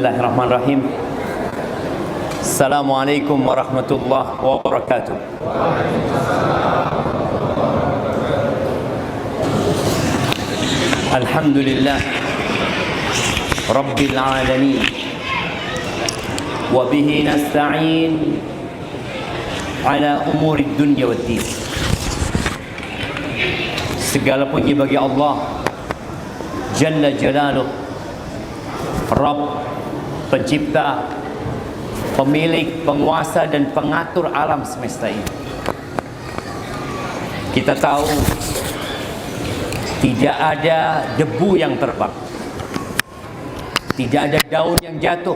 Bismillahirrahmanirrahim. Assalamualaikum warahmatullahi wabarakatuh. Alhamdulillah Rabbil alamin. Wa bihi nasta'in ala umuri dunya waddin. Segala puji bagi Allah Jalla Jalaluh, Rabb, pencipta, pemilik, penguasa dan pengatur alam semesta ini. Kita tahu tidak ada debu yang terbang, tidak ada daun yang jatuh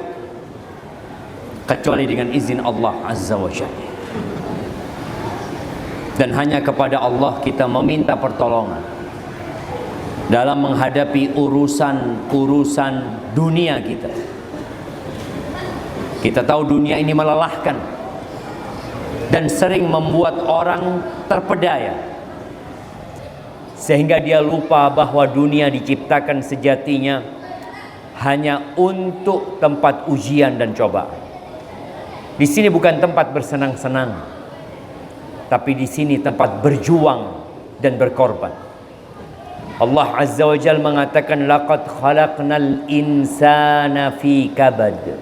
kecuali dengan izin Allah Azza wa Jalla. Dan hanya kepada Allah kita meminta pertolongan dalam menghadapi urusan dunia kita. Kita tahu dunia ini melelahkan dan sering membuat orang terpedaya, sehingga dia lupa bahwa dunia diciptakan sejatinya hanya untuk tempat ujian dan cobaan. Di sini bukan tempat bersenang-senang, tapi di sini tempat berjuang dan berkorban. Allah Azza wa Jalla mengatakan, laqad khalaqnal insana fi kabad.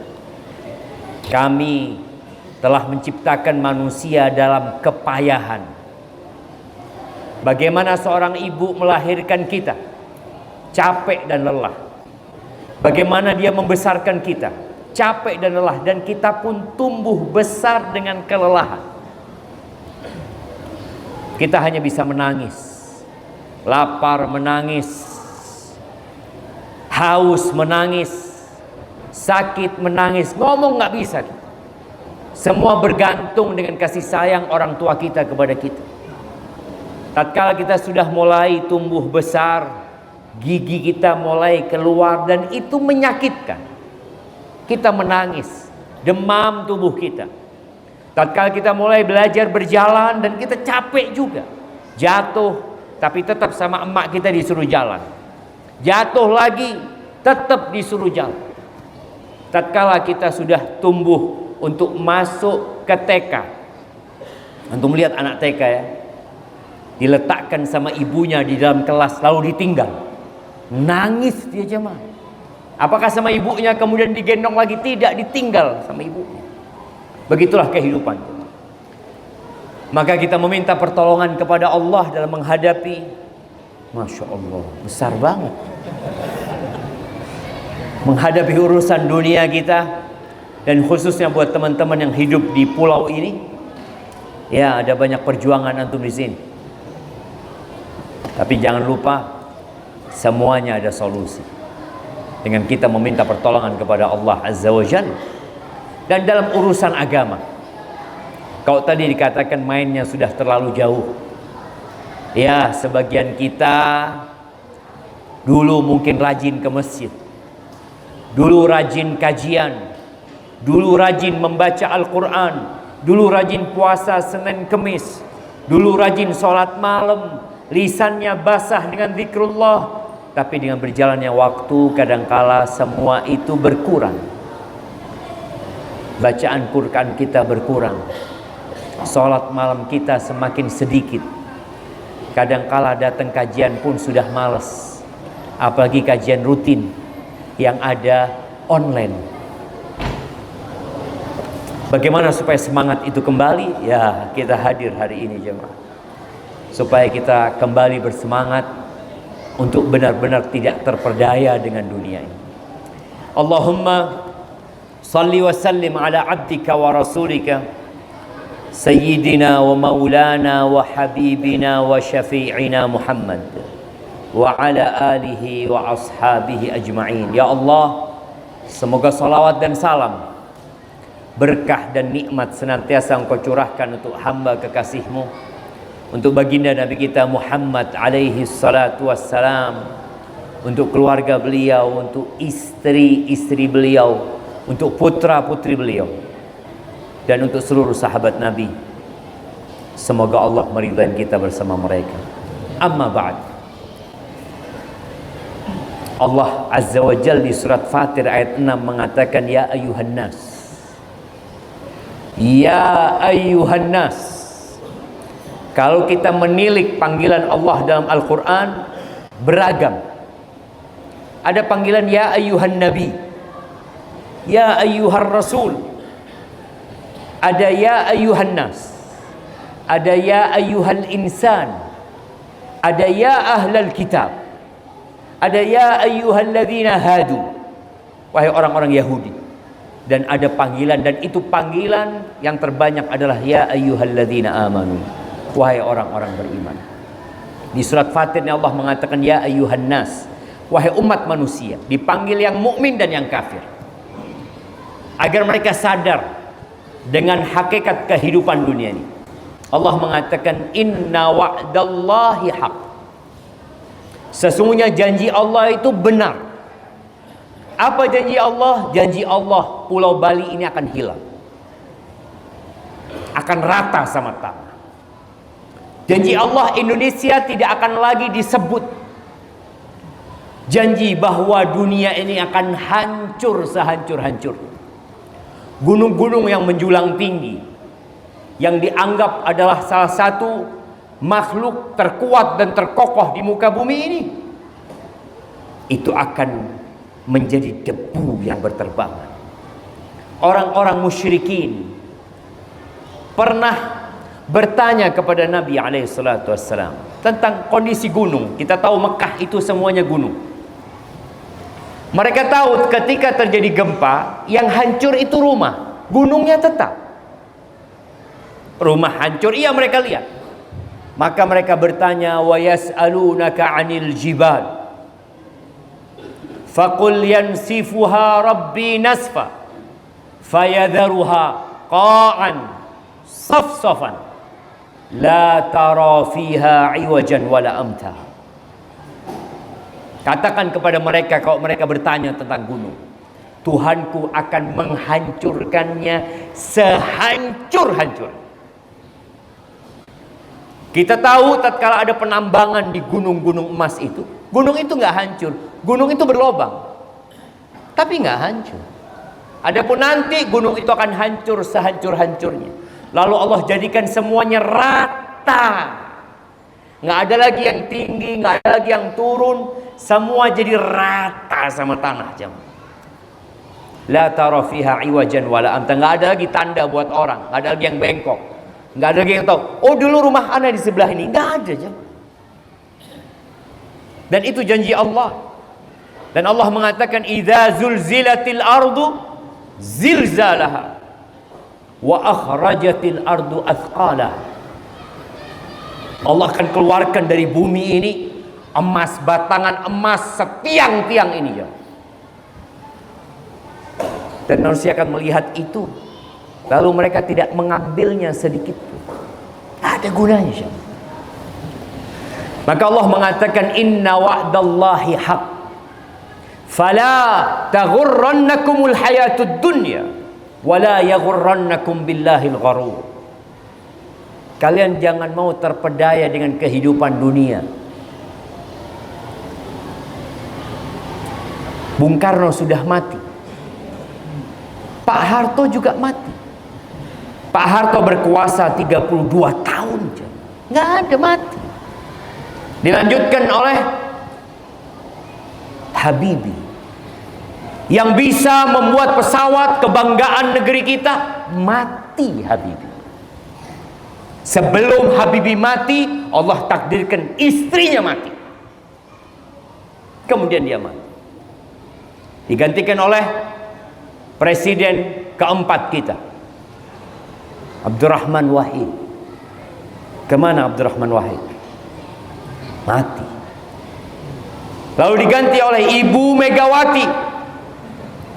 Kami telah menciptakan manusia dalam kepayahan. Bagaimana seorang ibu melahirkan kita, capek dan lelah. Bagaimana dia membesarkan kita, capek dan lelah, dan kita pun tumbuh besar dengan kelelahan. Kita hanya bisa menangis. Lapar menangis, haus menangis, sakit menangis, ngomong nggak bisa. Semua bergantung dengan kasih sayang orang tua kita kepada kita. Tatkala kita sudah mulai tumbuh besar, gigi kita mulai keluar dan itu menyakitkan. Kita menangis, demam tubuh kita. Tatkala kita mulai belajar berjalan dan kita capek juga, jatuh. Tapi tetap sama emak kita disuruh jalan. Jatuh lagi, tetap disuruh jalan. Tatkala kita sudah tumbuh untuk masuk ke TK. Antum melihat anak TK ya, diletakkan sama ibunya di dalam kelas lalu ditinggal. Nangis dia jemaah. Apakah sama ibunya kemudian digendong lagi? Tidak, ditinggal sama ibunya. Begitulah kehidupan. Maka kita meminta pertolongan kepada Allah dalam menghadapi, Masya Allah, besar banget, menghadapi urusan dunia kita. Dan khususnya buat teman-teman yang hidup di pulau ini, ya ada banyak perjuangan antum di sini. Tapi jangan lupa, semuanya ada solusi dengan kita meminta pertolongan kepada Allah Azza wa Jalla. Dan dalam urusan agama, kalau tadi dikatakan mainnya sudah terlalu jauh, ya sebagian kita dulu mungkin rajin ke masjid, dulu rajin kajian, dulu rajin membaca Al-Quran, dulu rajin puasa Senin Kemis, dulu rajin sholat malam, lisannya basah dengan zikrullah. Tapi dengan berjalannya waktu kadangkala semua itu berkurang. Bacaan Quran kita berkurang, sholat malam kita semakin sedikit. Kadangkala datang kajian pun sudah malas, apalagi kajian rutin yang ada online. Bagaimana supaya semangat itu kembali? Ya, kita hadir hari ini jemaah, supaya kita kembali bersemangat untuk benar-benar tidak terperdaya dengan dunia ini. Allahumma salli wa sallim ala abdika wa rasulika Sayyidina wa maulana wa habibina wa syafi'ina Muhammad wa ala alihi wa ashabihi ajma'in. Ya Allah, semoga salawat dan salam, berkah dan nikmat senantiasa Engkau curahkan untuk hamba kekasih-Mu, untuk baginda Nabi kita Muhammad alaihi salatu wassalam, untuk keluarga beliau, untuk istri-istri beliau, untuk putra-putri beliau, dan untuk seluruh sahabat Nabi. Semoga Allah meridai kita bersama mereka. Amma ba'd. Allah Azza wa Jalla di surat Fatir ayat 6 mengatakan, ya ayuhan nas, ya ayuhan nas. Kalau kita menilik panggilan Allah dalam Al-Quran, beragam. Ada panggilan ya ayuhan nabi, ya ayuhan rasul, ada ya ayuhan nas, ada ya ayuhal insan, ada ya ahlal kitab, ada ya ayyuhalladzina hadu, wahai orang-orang Yahudi. Dan ada panggilan, dan itu panggilan yang terbanyak adalah ya ayyuhalladzina amanu, wahai orang-orang beriman. Di surat Fatir Allah mengatakan ya ayyuhan nas, wahai umat manusia, dipanggil yang mukmin dan yang kafir, agar mereka sadar dengan hakikat kehidupan dunia ini. Allah mengatakan inna wa'dallahi haq, sesungguhnya janji Allah itu benar. Apa janji Allah? Janji Allah Pulau Bali ini akan hilang, akan rata sama tanah. Janji Allah Indonesia tidak akan lagi disebut. Janji bahwa dunia ini akan hancur sehancur-hancur. Gunung-gunung yang menjulang tinggi, yang dianggap adalah salah satu makhluk terkuat dan terkokoh di muka bumi ini, itu akan menjadi debu yang berterbangan. Orang-orang musyrikin pernah bertanya kepada Nabi SAW tentang kondisi gunung. Kita tahu Mekah itu semuanya gunung. Mereka tahu ketika terjadi gempa, yang hancur itu rumah, gunungnya tetap. Rumah hancur, iya mereka lihat. Maka mereka bertanya, wa yas'alunaka 'anil jibal faqul yansifuha rabbi nasfa fayadharuha qa'an safsafan la tara fiha 'iwajan wala amta. Katakan kepada mereka, kalau mereka bertanya tentang gunung, Tuhanku akan menghancurkannya sehancur-hancur. Kita tahu tatkala ada penambangan di gunung-gunung emas itu, gunung itu nggak hancur, gunung itu berlobang, tapi nggak hancur. Adapun nanti gunung itu akan hancur sehancur-hancurnya. Lalu Allah jadikan semuanya rata, nggak ada lagi yang tinggi, nggak ada lagi yang turun, semua jadi rata sama tanah. La tara fiha iwajan wala amta, nggak ada lagi tanda buat orang, nggak ada lagi yang bengkok. Nggak ada lagi yang tahu, oh dulu rumah ana di sebelah ini. Nggak ada. Dan itu janji Allah. Dan Allah mengatakan idza zulzilatil ardu zilzalaha wa akhrajatil ardu athqalaha. Allah akan keluarkan dari bumi ini emas, batangan emas setiang-tiang ini ya. Dan manusia akan melihat itu, lalu mereka tidak mengambilnya sedikit pun. Ada gunanya. Maka Allah mengatakan inna wa'dallahi haq fala taghurrannakumul hayatud dunya wala yaghurrannakum billahil gharur. Kalian jangan mau terpedaya dengan kehidupan dunia. Bung Karno sudah mati, Pak Harto juga mati. Pak Harto berkuasa 32 tahun, nggak ada mati. Dilanjutkan oleh Habibie yang bisa membuat pesawat kebanggaan negeri kita. Mati Habibie. Sebelum Habibie mati, Allah takdirkan istrinya mati. Kemudian dia mati. Digantikan oleh presiden keempat kita, Abdurrahman Wahid. Kemana Abdurrahman Wahid? Mati. Lalu diganti oleh Ibu Megawati.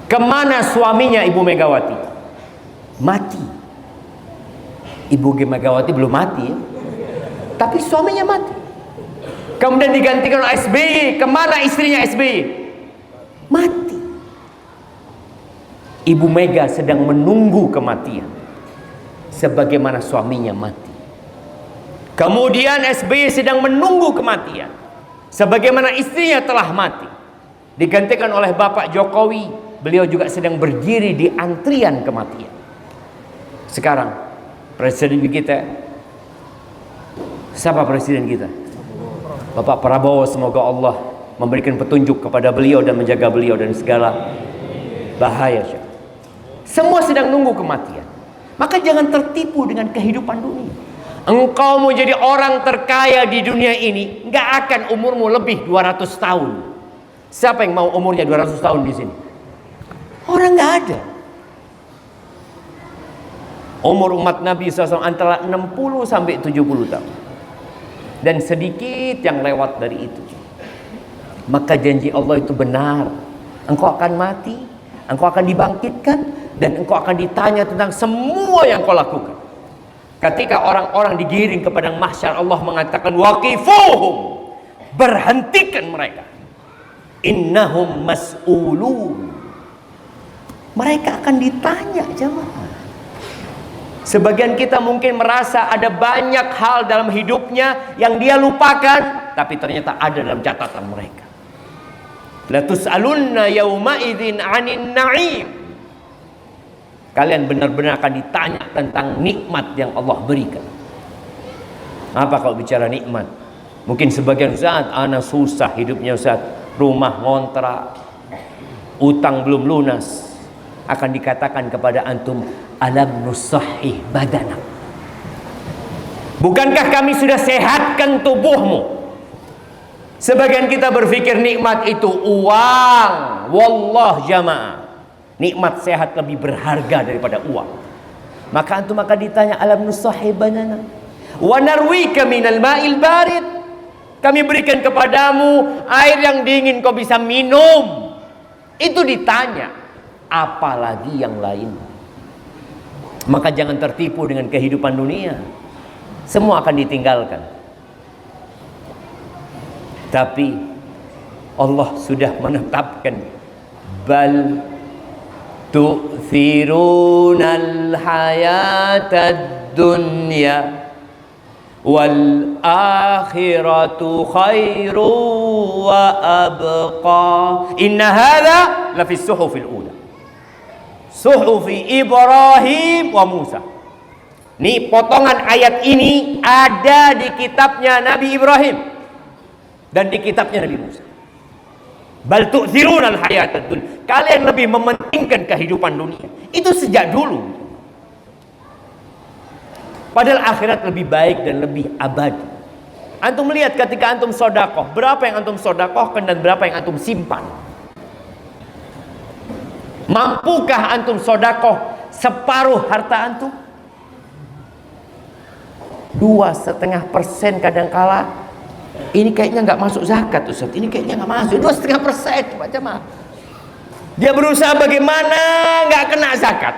Kemana suaminya Ibu Megawati? Mati. Ibu Megawati belum mati ya, tapi suaminya mati. Kemudian digantikan oleh SBY. Kemana istrinya SBY? Mati. Ibu Mega sedang menunggu kematian sebagaimana suaminya mati. Kemudian SBY sedang menunggu kematian sebagaimana istrinya telah mati. digantikan oleh Bapak Jokowi. Beliau juga sedang berdiri di antrian kematian. Sekarang presiden kita, siapa presiden kita? Bapak Prabowo. Semoga Allah memberikan petunjuk kepada beliau dan menjaga beliau dari segala bahaya. Semua sedang nunggu kematian. Maka jangan tertipu dengan kehidupan dunia. Engkau mau jadi orang terkaya di dunia ini, nggak akan umurmu lebih 200 tahun. Siapa yang mau umurnya 200 tahun di sini? Orang nggak ada. Umur umat Nabi SAW antara 60 sampai 70 tahun. Dan sedikit yang lewat dari itu. Maka janji Allah itu benar. Engkau akan mati, engkau akan dibangkitkan, dan engkau akan ditanya tentang semua yang kau lakukan. Ketika orang-orang digiring ke padang mahsyar, Allah mengatakan waqifuhum, berhentikan mereka, innahum mas'ulun, mereka akan ditanya. Jemaah, sebagian kita mungkin merasa ada banyak hal dalam hidupnya yang dia lupakan, tapi ternyata ada dalam catatan mereka. La tus'alunna yawma idzin 'anin na'im. Kalian benar-benar akan ditanya tentang nikmat yang Allah berikan. Apa kalau bicara nikmat? Mungkin sebagian Ustaz, anak susah hidupnya Ustaz, rumah ngontrak, utang belum lunas. Akan dikatakan kepada antum, alam nusahih badanak. Bukankah kami sudah sehatkan tubuhmu? Sebagian kita berpikir nikmat itu uang. Wallah jamaah, nikmat sehat lebih berharga daripada uang. Maka antum akan ditanya, alam nusahih badanak wa narwika minal ma'il barid. Kami berikan kepadamu air yang dingin, kau bisa minum. Itu ditanya, apalagi yang lain. Maka jangan tertipu dengan kehidupan dunia. Semua akan ditinggalkan. Tapi Allah sudah menetapkan, bal tu'thirunal hayatad dunya wal akhiratu khairu wa abqa. Inna hadha lafis suhufil ula, suhufi Ibrahim wa Musa. Nih, potongan ayat ini ada di kitabnya Nabi Ibrahim dan di kitabnya Nabi Musa. Bal tu'thirunal hayatad dunya, kalian lebih mementingkan kehidupan dunia. Itu sejak dulu. Padahal akhirat lebih baik dan lebih abadi. Antum melihat ketika antum sodakoh, berapa yang antum sodakohkan dan berapa yang antum simpan? Mampukah antum sodakoh separuh harta antum? 2,5% kadangkala. Ini kayaknya nggak masuk zakat Ustaz, ini kayaknya nggak masuk. 2,5% macam. Dia berusaha bagaimana nggak kena zakat,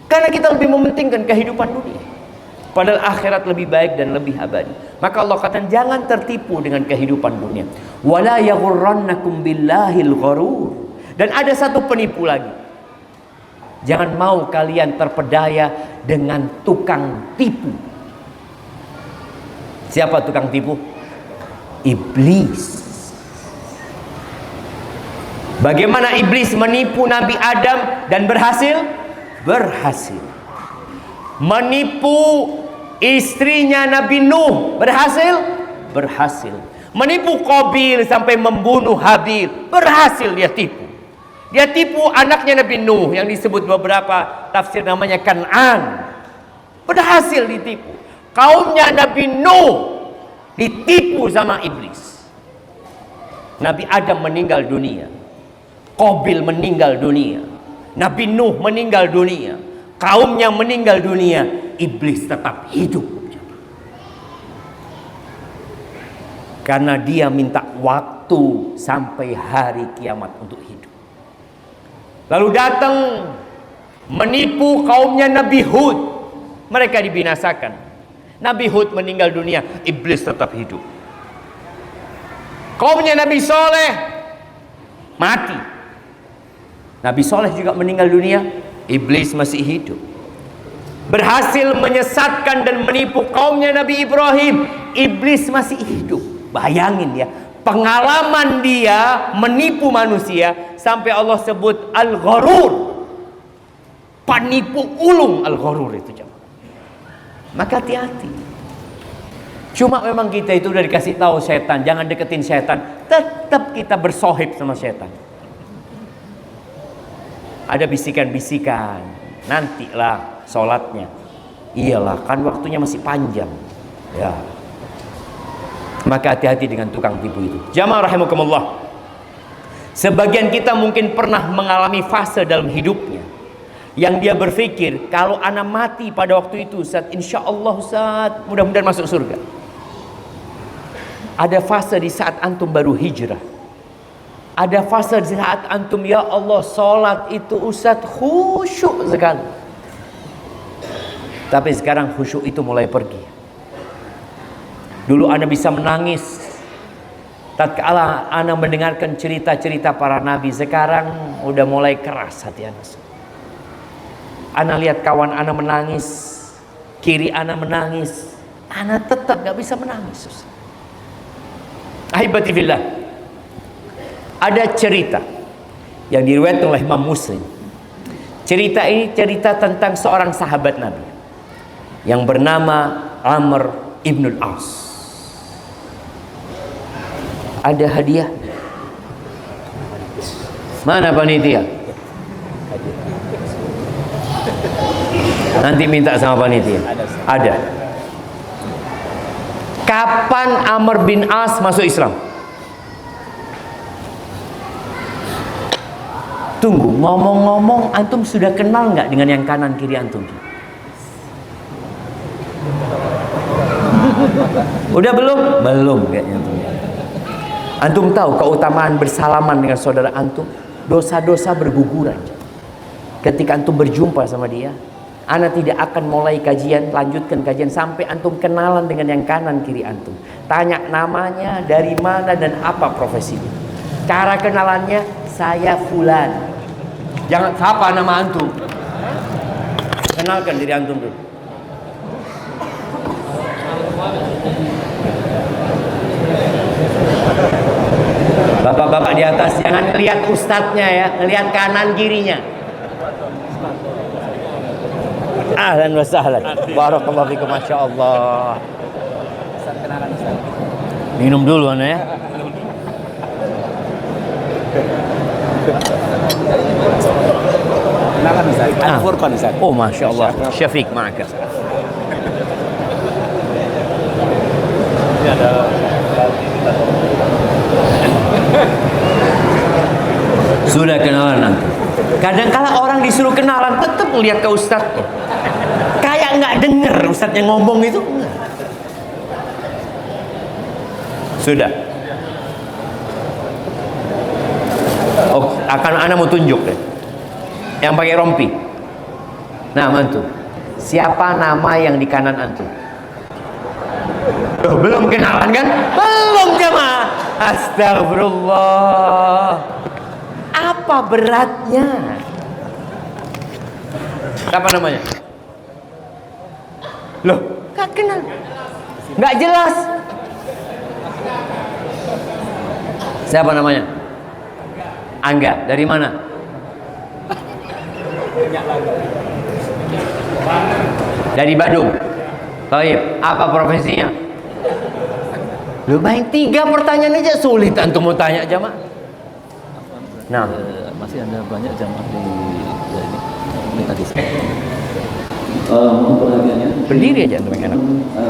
karena kita lebih mementingkan kehidupan dunia. Padahal akhirat lebih baik dan lebih abadi. Maka Allah katakan, jangan tertipu dengan kehidupan dunia. Wala yaghurrannakum billahil gharur. Dan ada satu penipu lagi. Jangan mau kalian terpedaya dengan tukang tipu. Siapa tukang tipu? Iblis. Bagaimana iblis menipu Nabi Adam dan berhasil? Berhasil. Menipu istrinya Nabi Nuh, berhasil? Berhasil. Menipu Qabil sampai membunuh Habil, berhasil dia tipu. Dia tipu anaknya Nabi Nuh yang disebut beberapa tafsir namanya Kan'an, berhasil ditipu. Kaumnya Nabi Nuh ditipu sama iblis. Nabi Adam meninggal dunia, Qabil meninggal dunia, Nabi Nuh meninggal dunia, kaumnya meninggal dunia, iblis tetap hidup. Karena dia minta waktu sampai hari kiamat untuk hidup. Lalu datang menipu kaumnya Nabi Hud, mereka dibinasakan. Nabi Hud meninggal dunia, iblis tetap hidup. Kaumnya Nabi Soleh mati, Nabi Soleh juga meninggal dunia, iblis masih hidup. Berhasil menyesatkan dan menipu kaumnya Nabi Ibrahim, iblis masih hidup. Bayangin ya, Pengalaman dia menipu manusia sampai Allah sebut al-gharur. Penipu ulung al-gharur itu jemaah. Maka hati-hati. Cuma memang kita itu udah dikasih tahu setan, jangan deketin setan. Tetap kita bersohib sama setan. Ada bisikan-bisikan, nantilah sholatnya. Iyalah, kan waktunya masih panjang. Ya. Maka hati-hati dengan tukang tipu itu. Jamaah rahimakumullah. Sebagian kita mungkin pernah mengalami fase dalam hidupnya yang dia berpikir, kalau anak mati pada waktu itu, Ustaz, insya Allah Ustaz, mudah-mudahan masuk surga. Ada fase di saat antum baru hijrah. Ada fase di saat antum, ya Allah, sholat itu Ustaz khusyuk sekali. Tapi sekarang khusyuk itu mulai pergi. Dulu Anda bisa menangis tatkala Anda mendengarkan cerita-cerita para nabi. Sekarang udah mulai keras hati Anda. Anda lihat kawan Anda menangis, kiri Anda menangis, Anda tetap gak bisa menangis. Ahibati fillah, ada cerita yang diriwayatkan oleh Imam Muslim. Cerita ini cerita tentang seorang sahabat Nabi yang bernama Amr ibn al-As. Ada hadiah. Mana panitia? Nanti minta sama panitia. Ada. Kapan Amr bin As masuk Islam? Tunggu, ngomong-ngomong, antum sudah kenal nggak dengan yang kanan kiri antum? Udah belum? Belum kayaknya antum. Antum tahu keutamaan bersalaman dengan saudara antum? Dosa-dosa berguguran ketika antum berjumpa sama dia. Ana tidak akan mulai kajian, lanjutkan kajian sampai antum kenalan dengan yang kanan kiri antum. Tanya namanya, dari mana dan apa profesinya. Cara kenalannya, saya fulan. Jangan sapa nama antum. Kenalkan diri antum dulu. Bapak-bapak di atas jangan lihat ustadznya ya, lihat kanan kirinya. Ahlan wa sahlan. Barakallahu fikum, masyaallah. Minum dulu Anda ya. Kenalan Ustaz. Al-Furqan Ustaz. Oh masyaallah. Syafiq ma'aka. Ini ada sudah kenalan nanti. Kadang-kala orang disuruh kenalan tetap lihat ke ustadznya. Kayak nggak denger ustadznya ngomong itu. Sudah. Oh, akan ana mau tunjuk deh. Yang pakai rompi. Nah, mantu. Siapa nama yang di kanan antum? Oh, belum kenalan kan? Belum jemaah. Astagfirullah. Apa beratnya? Siapa namanya? Loh, gak kenal. Gak jelas. Siapa namanya? Angga, dari mana? Dari Badung. Baik, apa profesinya? Lu main 3 pertanyaan aja sulit antum mau tanya jamaah. Nah, masih ada banyak jamaah di ini tadi. Mohon perhatiannya. berdiri aja antum yang enak.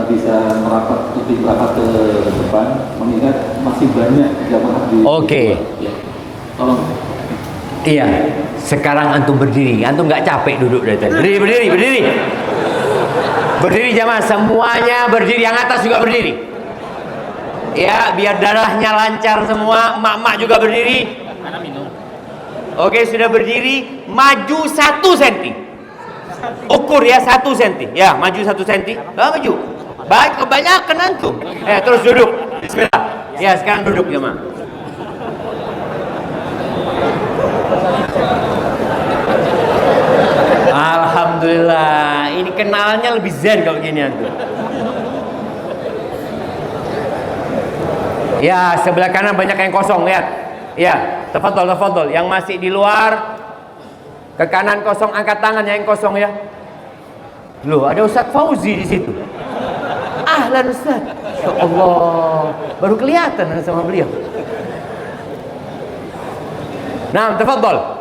Bisa lebih merapat ke depan, mengingat masih banyak jamaah di. Oke. Ya. Tolong. Iya, sekarang antum berdiri. Antum nggak capek duduk dari tadi. Berdiri. Berdiri jamaah, semuanya berdiri. Yang atas juga berdiri. Ya, biar darahnya lancar semua. Mak-mak juga berdiri. Oke, sudah berdiri. Maju 1 cm. Ukur ya 1 cm. Ya, maju 1 cm. Maju. Baik, kebanyakan antum. Terus duduk. Bismillah. Ya, sekarang duduk jemaah. Alhamdulillah. Ini kenalannya lebih zen kalau gini antum. Ya, sebelah kanan banyak yang kosong, lihat. Ya, tafadhol, tafadhol. Yang masih di luar ke kanan kosong, angkat tangan yang kosong ya. Loh, ada Ustaz Fauzi di situ. Ahlan Ustaz. Ya Allah, baru kelihatan sama beliau. Nah, tafadhol.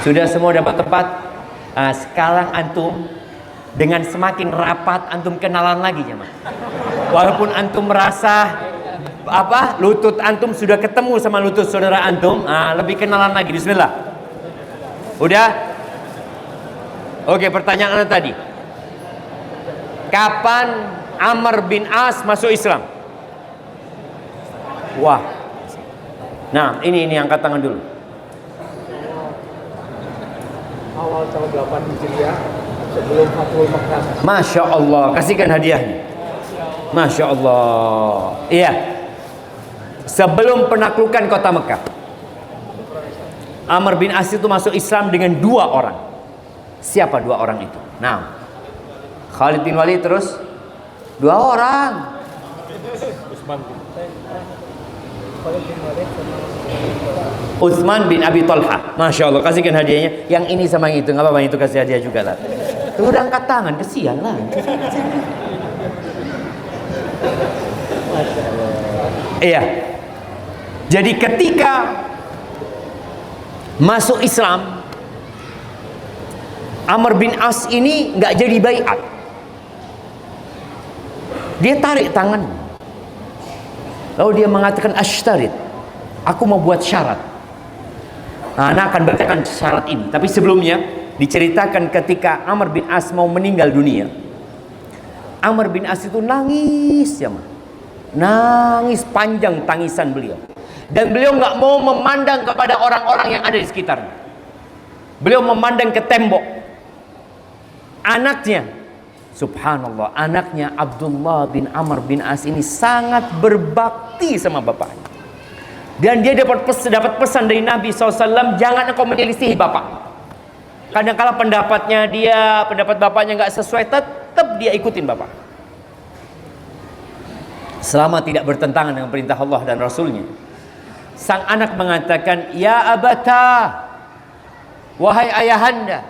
Sudah semua dapat tempat? Sekarang antum dengan semakin rapat antum kenalan lagi jemaah. Walaupun antum merasa lutut antum sudah ketemu sama lutut saudara antum, lebih kenalan lagi. Bismillah. Udah? Oke, pertanyaan anda tadi. Kapan Amr bin As masuk Islam? Wah. Nah, ini angkat tangan dulu. Awal tahun 8 Hijriah sebelum Fathul Makkah. Masya Allah, kasihkan hadiahnya. Masya Allah. Iya. Sebelum penaklukan kota Mekah, Amr bin As itu masuk Islam dengan 2 orang. Siapa 2 orang itu? Nah, Khalid bin Walid terus 2 orang. Utsman bin Abi Talha. Masya Allah, kasihkan hadiahnya. Yang ini sama yang itu, nggak apa-apa, itu kasih hadiah juga lah. Tuh udah angkat tangan, kesian lah. Iya. Jadi ketika masuk Islam, Amr bin As ini nggak jadi baiat. Dia tarik tangan. Lalu dia mengatakan asytarit. Aku mau buat syarat. Nah, Anda akan bacakan syarat ini. Tapi sebelumnya diceritakan ketika Amr bin As mau meninggal dunia. Amr bin As itu nangis ya, nangis panjang tangisan beliau. Dan beliau nggak mau memandang kepada orang-orang yang ada di sekitarnya. Beliau memandang ke tembok. Anaknya, subhanallah, anaknya Abdullah bin Amr bin As ini sangat berbakti sama bapaknya. Dan dia dapat pesan dari Nabi SAW, jangan engkau menyelisihi bapak. Kadang-kala pendapat bapaknya nggak sesuai, tetap dia ikutin bapak. Selama tidak bertentangan dengan perintah Allah dan Rasulnya. Sang anak mengatakan, ya abata, wahai ayahanda,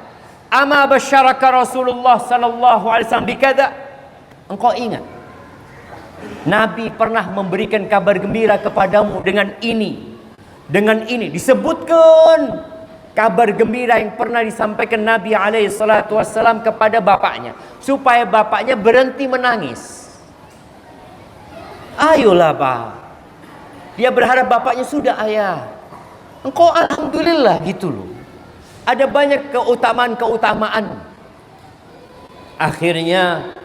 ama basyaraka Rasulullah sallallahu alaihi wasallam bikada. Engkau ingat Nabi pernah memberikan kabar gembira kepadamu dengan ini. Dengan ini disebutkan kabar gembira yang pernah disampaikan Nabi alaihi salatu wassalam kepada bapaknya, supaya bapaknya berhenti menangis. Ayolah Pak. Dia berharap bapaknya, sudah ayah, engkau alhamdulillah gitu loh. Ada banyak keutamaan. Akhirnya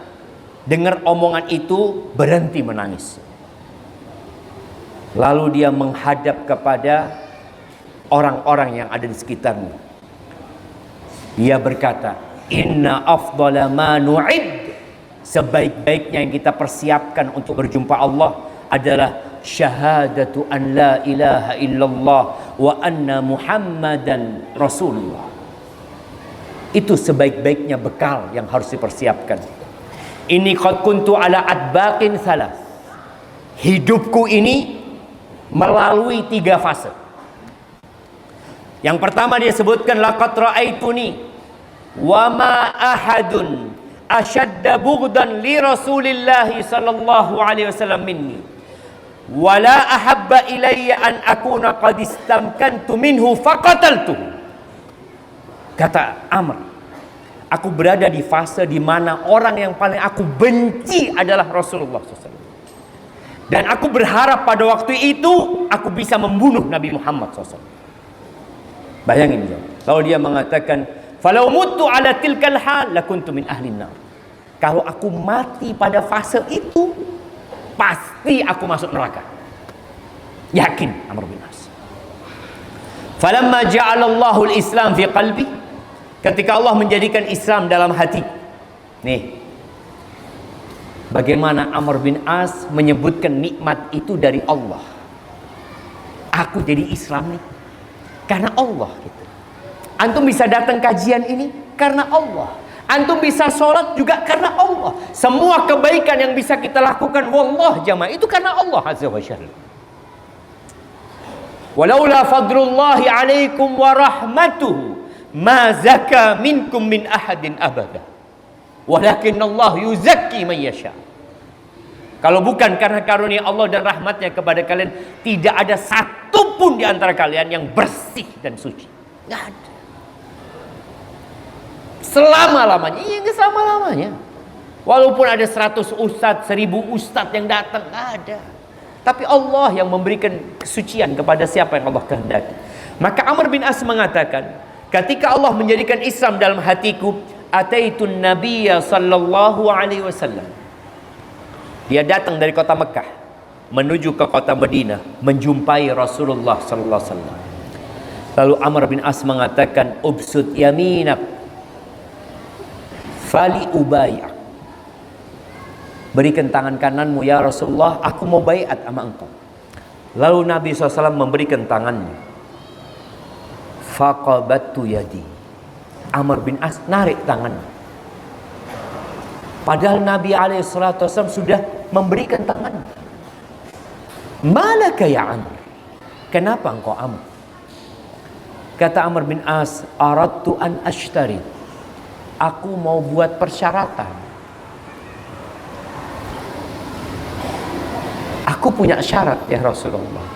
dengar omongan itu berhenti menangis. Lalu dia menghadap kepada orang-orang yang ada di sekitarnya. Dia berkata, inna afdala ma nu'id, sebaik-baiknya yang kita persiapkan untuk berjumpa Allah adalah syahadatu an la ilaha illallah wa anna muhammadan rasulullah. Itu sebaik-baiknya bekal yang harus dipersiapkan. Ini qad kuntu ala adbaqin salas. Hidupku ini melalui 3 fase. Yang pertama dia sebutkan, laqad ra'aituni wa ma ahadun ashadda bughdan li Rasulillah sallallahu alaihi wasallam minni wala ahabba ilayya an akuna qad istamkantu minhu faqataltuhu. Kata Amr, aku berada di fase di mana orang yang paling aku benci adalah Rasulullah SAW. Dan aku berharap pada waktu itu aku bisa membunuh Nabi Muhammad SAW. Bayangin ya. Lalu dia mengatakan, falau mutu ala tilkal hal lakuntu min ahlin nar. Kalau aku mati pada fase itu, pasti aku masuk neraka. Yakin Amr bin As. Falamma ja'alallahu al-Islam fi qalbi, ketika Allah menjadikan Islam dalam hati. Nih, bagaimana Amr bin As menyebutkan nikmat itu dari Allah. Aku jadi Islam nih karena Allah gitu. Antum bisa datang kajian ini karena Allah. Antum bisa sholat juga karena Allah. Semua kebaikan yang bisa kita lakukan, wallah jamaah, itu karena Allah azza wa jalla. Walaula fadlullahi alaikum wa rahmatuhu ma zaka minkum min ahadin abada. Walakin Allah yuzakki man yasha. Kalau bukan karena karunia Allah dan rahmatnya kepada kalian, tidak ada satu pun di antara kalian yang bersih dan suci. Nggak ada. Selama-lamanya, iya nggak selama-lamanya. Walaupun ada 100 ustadz, 1000 ustadz yang datang, nggak ada. Tapi Allah yang memberikan kesucian kepada siapa yang Allah kehendaki. Maka Amr bin As mengatakan, ketika Allah menjadikan Islam dalam hatiku, ataitun nabiyya sallallahu alaihi wasallam. Dia datang dari kota Mekah menuju ke kota Madinah menjumpai Rasulullah sallallahu alaihi wasallam. Lalu Amr bin As mengatakan, ubsut yaminak fali ubaya. Berikan tangan kananmu ya Rasulullah, aku mau baiat sama engkau. Lalu Nabi SAW memberikan tangannya. Faqabattu yadi. Amr bin As narik tangannya. Padahal Nabi SAW sudah memberikan tangannya. Malaka ya Amr? Kenapa engkau Amr? Kata Amr bin As, aradtu an ashtari. Aku mau buat persyaratan. Aku punya syarat ya Rasulullah.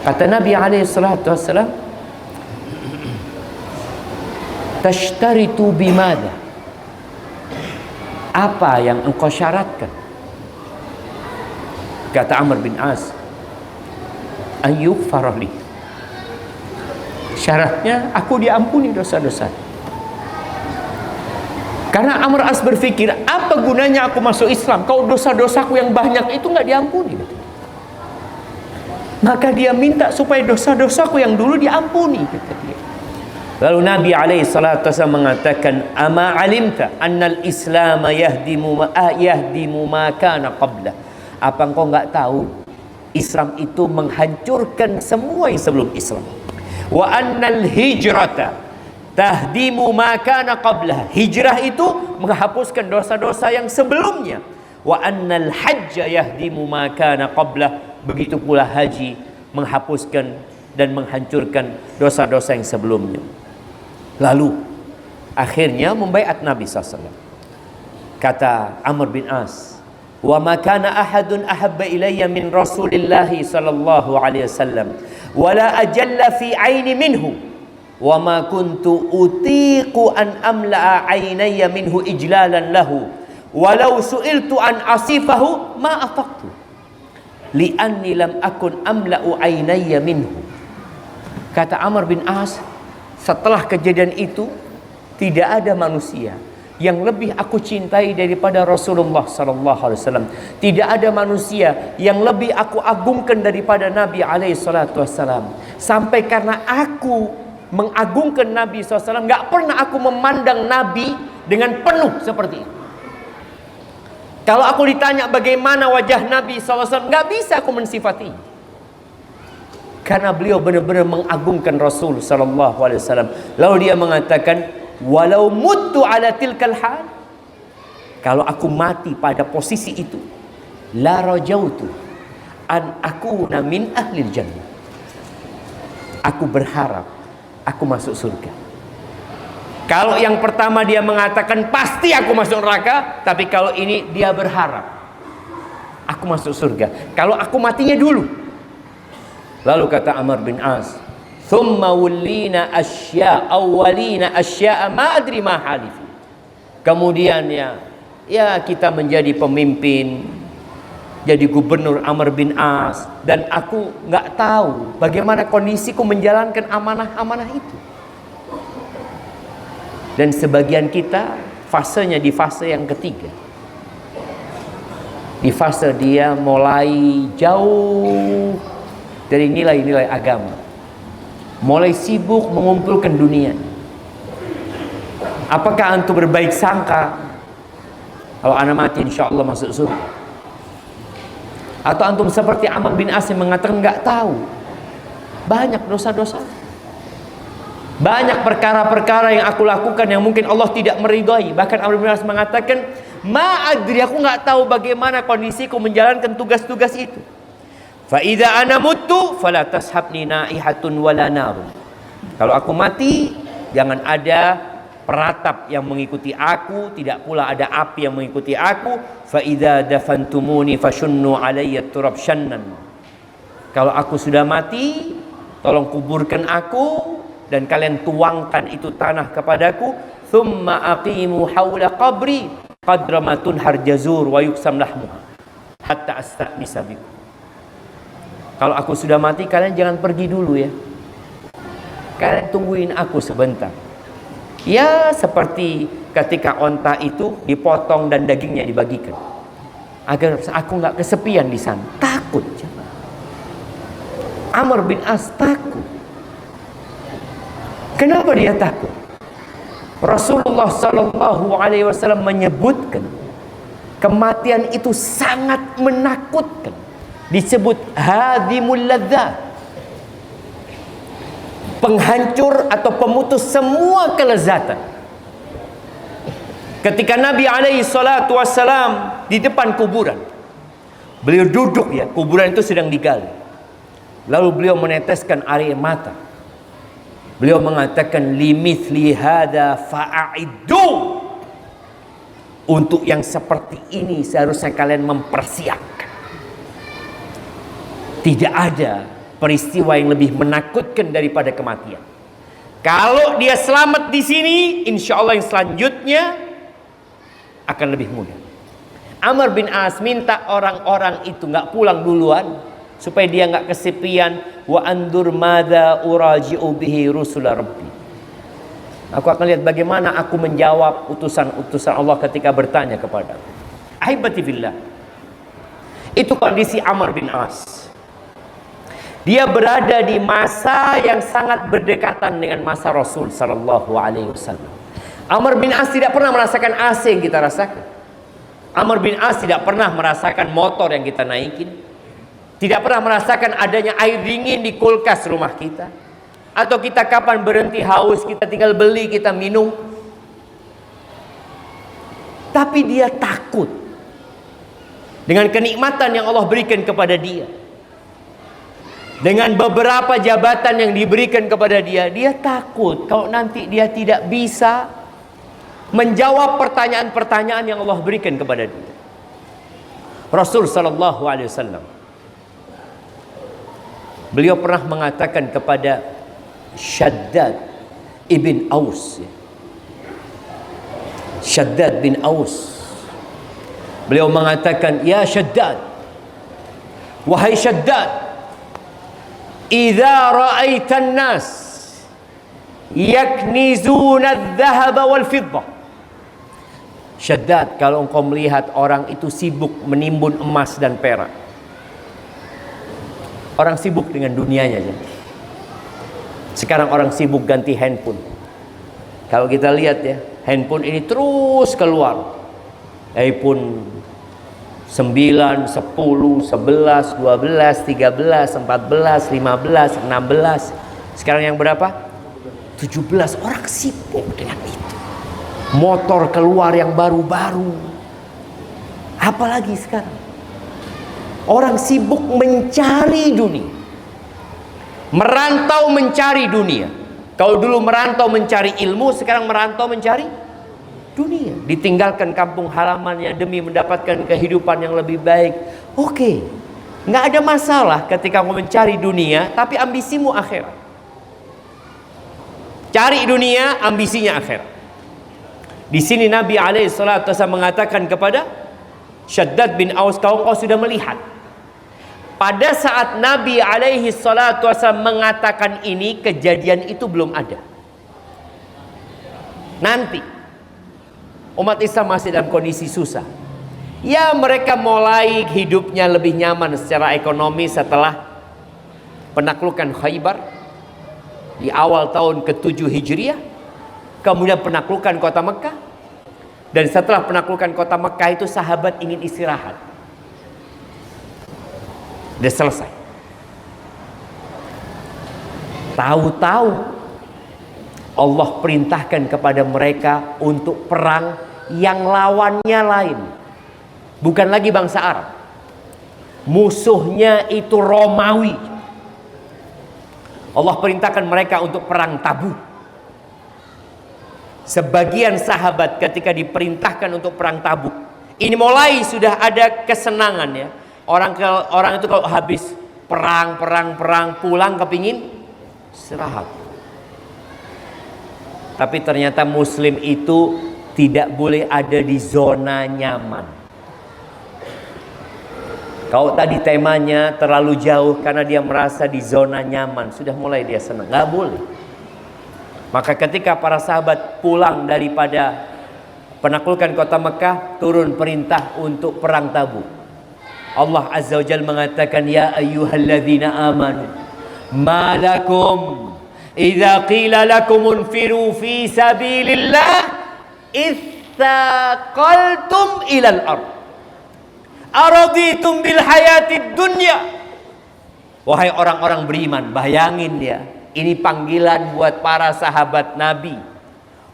Kata Nabi SAW, tashtaritu bimada. Apa yang engkau syaratkan? Kata Amr bin As, ayyuk farali. Syaratnya aku diampuni dosa-dosa. Karena Amr As berpikir, apa gunanya aku masuk Islam kalau dosa-dosaku yang banyak itu nggak diampuni? Maka dia minta supaya dosa-dosaku yang dulu diampuni. Lalu Nabi SAW mengatakan, ama alimta annal Islam yahdimu ma kana qabla. Apa engkau nggak tahu Islam itu menghancurkan semua yang sebelum Islam? Wa annal hijrata tahdimu ma kana qablah. Hijrah itu menghapuskan dosa-dosa yang sebelumnya. Wa annal hajja yahdimu ma kana qablah. Begitu pula haji menghapuskan dan menghancurkan dosa-dosa yang sebelumnya. Lalu akhirnya membaiat Nabi SAW. Kata Amr bin As, wa ma kana ahadun ahabba ilayya min Rasulillahi sallallahu alaihi wasallam wala ajalla fi aini minhu. Wa ma kuntu utiqu an amla'a aynayya minhu ijlalan lahu walau su'iltu an asifahu ma afaqtu li'anni lam akun amla'u aynayya minhu. Kata Amr bin As, setelah kejadian itu tidak ada manusia yang lebih aku cintai daripada Rasulullah sallallahu alaihi wasallam. Tidak ada manusia yang lebih aku agungkan daripada Nabi alaihi salatu wasallam. Sampai karena aku mengagungkan Nabi SAW, nggak pernah aku memandang Nabi dengan penuh seperti itu. Kalau aku ditanya bagaimana wajah Nabi SAW, nggak bisa aku mensifati. Karena beliau benar-benar mengagungkan Rasul SAW. Lalu dia mengatakan, walau mutu ala tilkal hal, kalau aku mati pada posisi itu, la rajautu an akuna min ahlil jannah. Aku berharap aku masuk surga. Kalau yang pertama dia mengatakan pasti aku masuk neraka, tapi kalau ini dia berharap aku masuk surga. Kalau aku matinya dulu. Lalu kata Amr bin As, thumma wallina awwalina asya'a ma adri ma halifu. Kemudian ya kita menjadi pemimpin, jadi gubernur Amr bin As, dan aku nggak tahu bagaimana kondisiku menjalankan amanah-amanah itu. Dan sebagian kita fasenya di fase yang ketiga, di fase dia mulai jauh dari nilai-nilai agama, mulai sibuk mengumpulkan dunia. Apakah antum berbaik sangka kalau anak mati insya Allah masuk surga? Atau antum seperti Amr bin As yang mengatakan nggak tahu, banyak dosa-dosa. Banyak perkara-perkara yang aku lakukan yang mungkin Allah tidak meridhai. Bahkan Amr bin As mengatakan, "Ma'adri, aku nggak tahu bagaimana kondisiku menjalankan tugas-tugas itu. Fa idza ana mutu fala tashabni naihatun wala narun." Kalau aku mati, jangan ada peratap yang mengikuti aku, tidak pula ada api yang mengikuti aku. Fa idza dafantumuni fashunnu alayya turab shannan. Kalau aku sudah mati, tolong kuburkan aku dan kalian tuangkan itu tanah kepadaku. Thumma aqimu hawla qabri qadra ma tunhar jazur wa yuksam lahmuha hatta asta'nisa bikum. Kalau aku sudah mati, kalian jangan pergi dulu ya. Kalian tungguin aku sebentar. Ya seperti ketika onta itu dipotong dan dagingnya dibagikan, agar aku nggak kesepian di sana. Takut. Amr bin As takut. Kenapa dia takut? Rasulullah Sallallahu Alaihi Wasallam menyebutkan kematian itu sangat menakutkan. Disebut hadimul ladzat, penghancur atau pemutus semua kelezatan. Ketika Nabi alaihi salatu wassalam di depan kuburan, beliau duduk ya, kuburan itu sedang digali. Lalu beliau meneteskan air mata. Beliau mengatakan, limithli hada fa'iddu. Untuk yang seperti ini seharusnya kalian mempersiapkan. Tidak ada peristiwa yang lebih menakutkan daripada kematian. Kalau dia selamat di sini, insya Allah yang selanjutnya akan lebih mudah. Amr bin As minta orang-orang itu nggak pulang duluan supaya dia nggak kesepian. Wa andur madza uraji'u bihi rusula rabbi. Aku akan lihat bagaimana aku menjawab utusan-utusan Allah ketika bertanya kepada aku. Ahibati fillah. Itu kondisi Amr bin As. Dia berada di masa yang sangat berdekatan dengan masa Rasul Sallallahu Alaihi Wasallam. Amr bin As tidak pernah merasakan AC yang kita rasakan. Amr bin As tidak pernah merasakan motor yang kita naikin. Tidak pernah merasakan adanya air dingin di kulkas rumah kita. Atau kita kapan berhenti haus, kita tinggal beli, kita minum. Tapi dia takut dengan kenikmatan yang Allah berikan kepada dia. Dengan beberapa jabatan yang diberikan kepada dia, dia takut kalau nanti dia tidak bisa menjawab pertanyaan-pertanyaan yang Allah berikan kepada dia. Rasul Sallallahu Alaihi Wasallam, beliau pernah mengatakan kepada Shaddad ibn Aus, Shaddad bin Aus, beliau mengatakan, ya Shaddad, wahai Shaddad, idza ra'aitan nas yaknizuna adh-dhahaba wal fiddah. Shaddad, kalau engkau melihat orang itu sibuk menimbun emas dan perak, orang sibuk dengan dunianya aja. Sekarang orang sibuk ganti handphone. Kalau kita lihat ya, handphone ini terus keluar. iPhone 9, 10, 11, 12, 13, 14, 15, 16. Sekarang yang berapa? 17. Orang sibuk dengan itu. Motor keluar yang baru-baru. Apalagi sekarang orang sibuk mencari dunia, merantau mencari dunia. Kalau dulu merantau mencari ilmu, sekarang merantau mencari dunia. Ditinggalkan kampung halamannya demi mendapatkan kehidupan yang lebih baik. Oke, nggak ada masalah ketika mau mencari dunia, tapi ambisimu akhirat. Cari dunia, ambisinya akhirat. Di sini Nabi alaihissalatu mengatakan kepada Shaddad bin Aus, kau sudah melihat. Pada saat Nabi alaihissalatu mengatakan ini, kejadian itu belum ada. Nanti umat Islam masih dalam kondisi susah. Ya, mereka mulai hidupnya lebih nyaman secara ekonomi setelah penaklukan Khaybar di awal tahun ke-7 Hijriah. Kemudian penaklukan kota Mekah. Dan setelah penaklukan kota Mekah itu sahabat ingin istirahat. Sudah selesai. Tahu-tahu Allah perintahkan kepada mereka untuk perang yang lawannya lain. Bukan lagi bangsa Arab. Musuhnya itu Romawi. Allah perintahkan mereka untuk perang Tabuk. Sebagian sahabat ketika diperintahkan untuk perang Tabuk, ini mulai sudah ada kesenangan ya. Orang itu kalau habis perang pulang kepingin istirahat. Tapi ternyata muslim itu tidak boleh ada di zona nyaman. Kalau tadi temanya terlalu jauh karena dia merasa di zona nyaman, sudah mulai dia senang. Nggak boleh. Maka ketika para sahabat pulang daripada penaklukan kota Mekah, turun perintah untuk perang Tabuk. Allah Azza wa Jalla mengatakan, ya ayyuhalladzina amanu ma lakum idza qila lakum unfiru fi sabilillah itsaqaltum ilal ard araditum bil hayatid dunya. Wahai orang-orang beriman, bayangin ya, ini panggilan buat para sahabat Nabi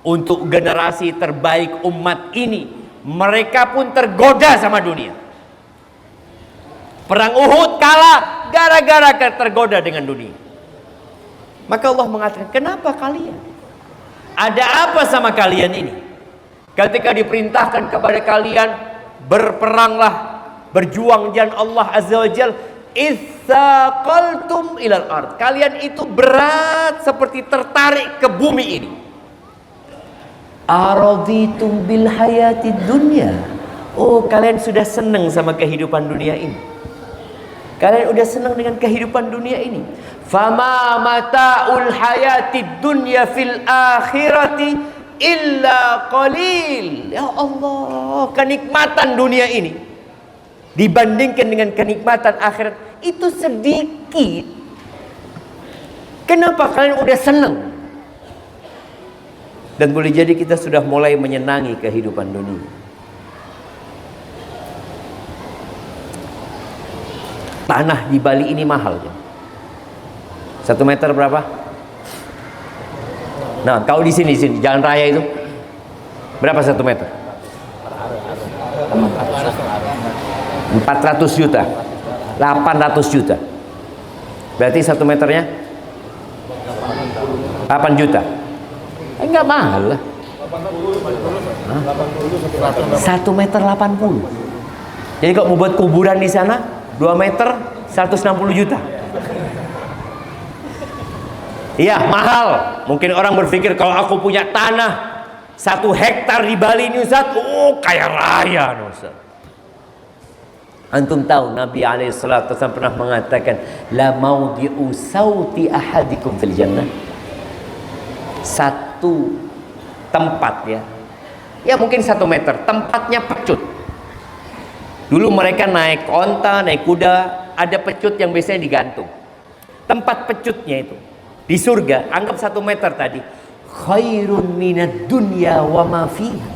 untuk generasi terbaik umat ini. Mereka pun tergoda sama dunia. Perang Uhud kalah gara-gara tergoda dengan dunia. Maka Allah mengatakan, kenapa kalian? Ada apa sama kalian ini? Ketika diperintahkan kepada kalian, berperanglah, berjuang jalan Allah Azza wa Jalla, itsaqaltum ilal ard. Kalian itu berat seperti tertarik ke bumi ini. Araditum bil hayatid dunya. Oh, kalian sudah senang sama kehidupan dunia ini. Kalian udah senang dengan kehidupan dunia ini. Fama mata'ul hayatid dunya fil akhirati illa qalil. Ya Allah, kenikmatan dunia ini dibandingkan dengan kenikmatan akhirat itu sedikit. Kenapa kalian udah senang? Dan boleh jadi kita sudah mulai menyenangi kehidupan dunia. Tanah di Bali ini mahal ya. 1 meter berapa? Nah, kalau di sini jalan raya itu berapa 1 meter? 400 juta, 800 juta. Berarti 1 meternya 8 juta. Enggak mahal lah. 1 meter 80. Jadi kalau mau buat kuburan di sana 2 meter 160 juta. Iya, mahal. Mungkin orang berpikir kalau aku punya tanah 1 hektar di Bali ini Ustaz, oh kaya raya Ustaz. Antum tahu Nabi alaihissalam pernah mengatakan, la maudhi'u sauti ahadikum fil jannah. Satu tempat ya mungkin 1 meter, tempatnya pecut. Dulu mereka naik onta, naik kuda, ada pecut yang biasanya digantung. Tempat pecutnya itu di surga, anggap 1 meter tadi, khairun minad dunya wa ma fiha.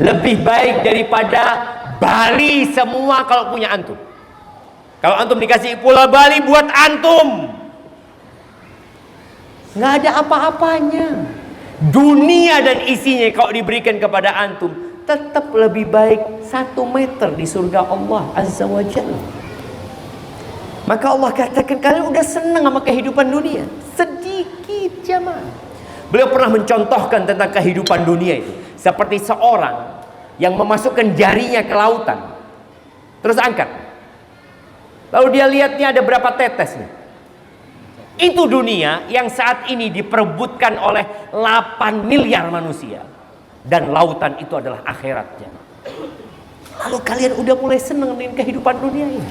Lebih baik daripada Bali semua kalau punya antum. Kalau antum dikasih Pulau Bali buat antum, nggak ada apa-apanya. Dunia dan isinya kalau diberikan kepada antum, tetap lebih baik 1 meter di surga Allah Azza wa Jalla. Maka Allah katakan, kalian udah senang sama kehidupan dunia. Sedikit jamaah. Beliau pernah mencontohkan tentang kehidupan dunia itu seperti seorang yang memasukkan jarinya ke lautan, terus angkat, lalu dia lihat nih ada berapa tetes nih. Itu dunia yang saat ini diperebutkan oleh 8 miliar manusia. Dan lautan itu adalah akhiratnya. Lalu kalian udah mulai senang dengan kehidupan dunia ini.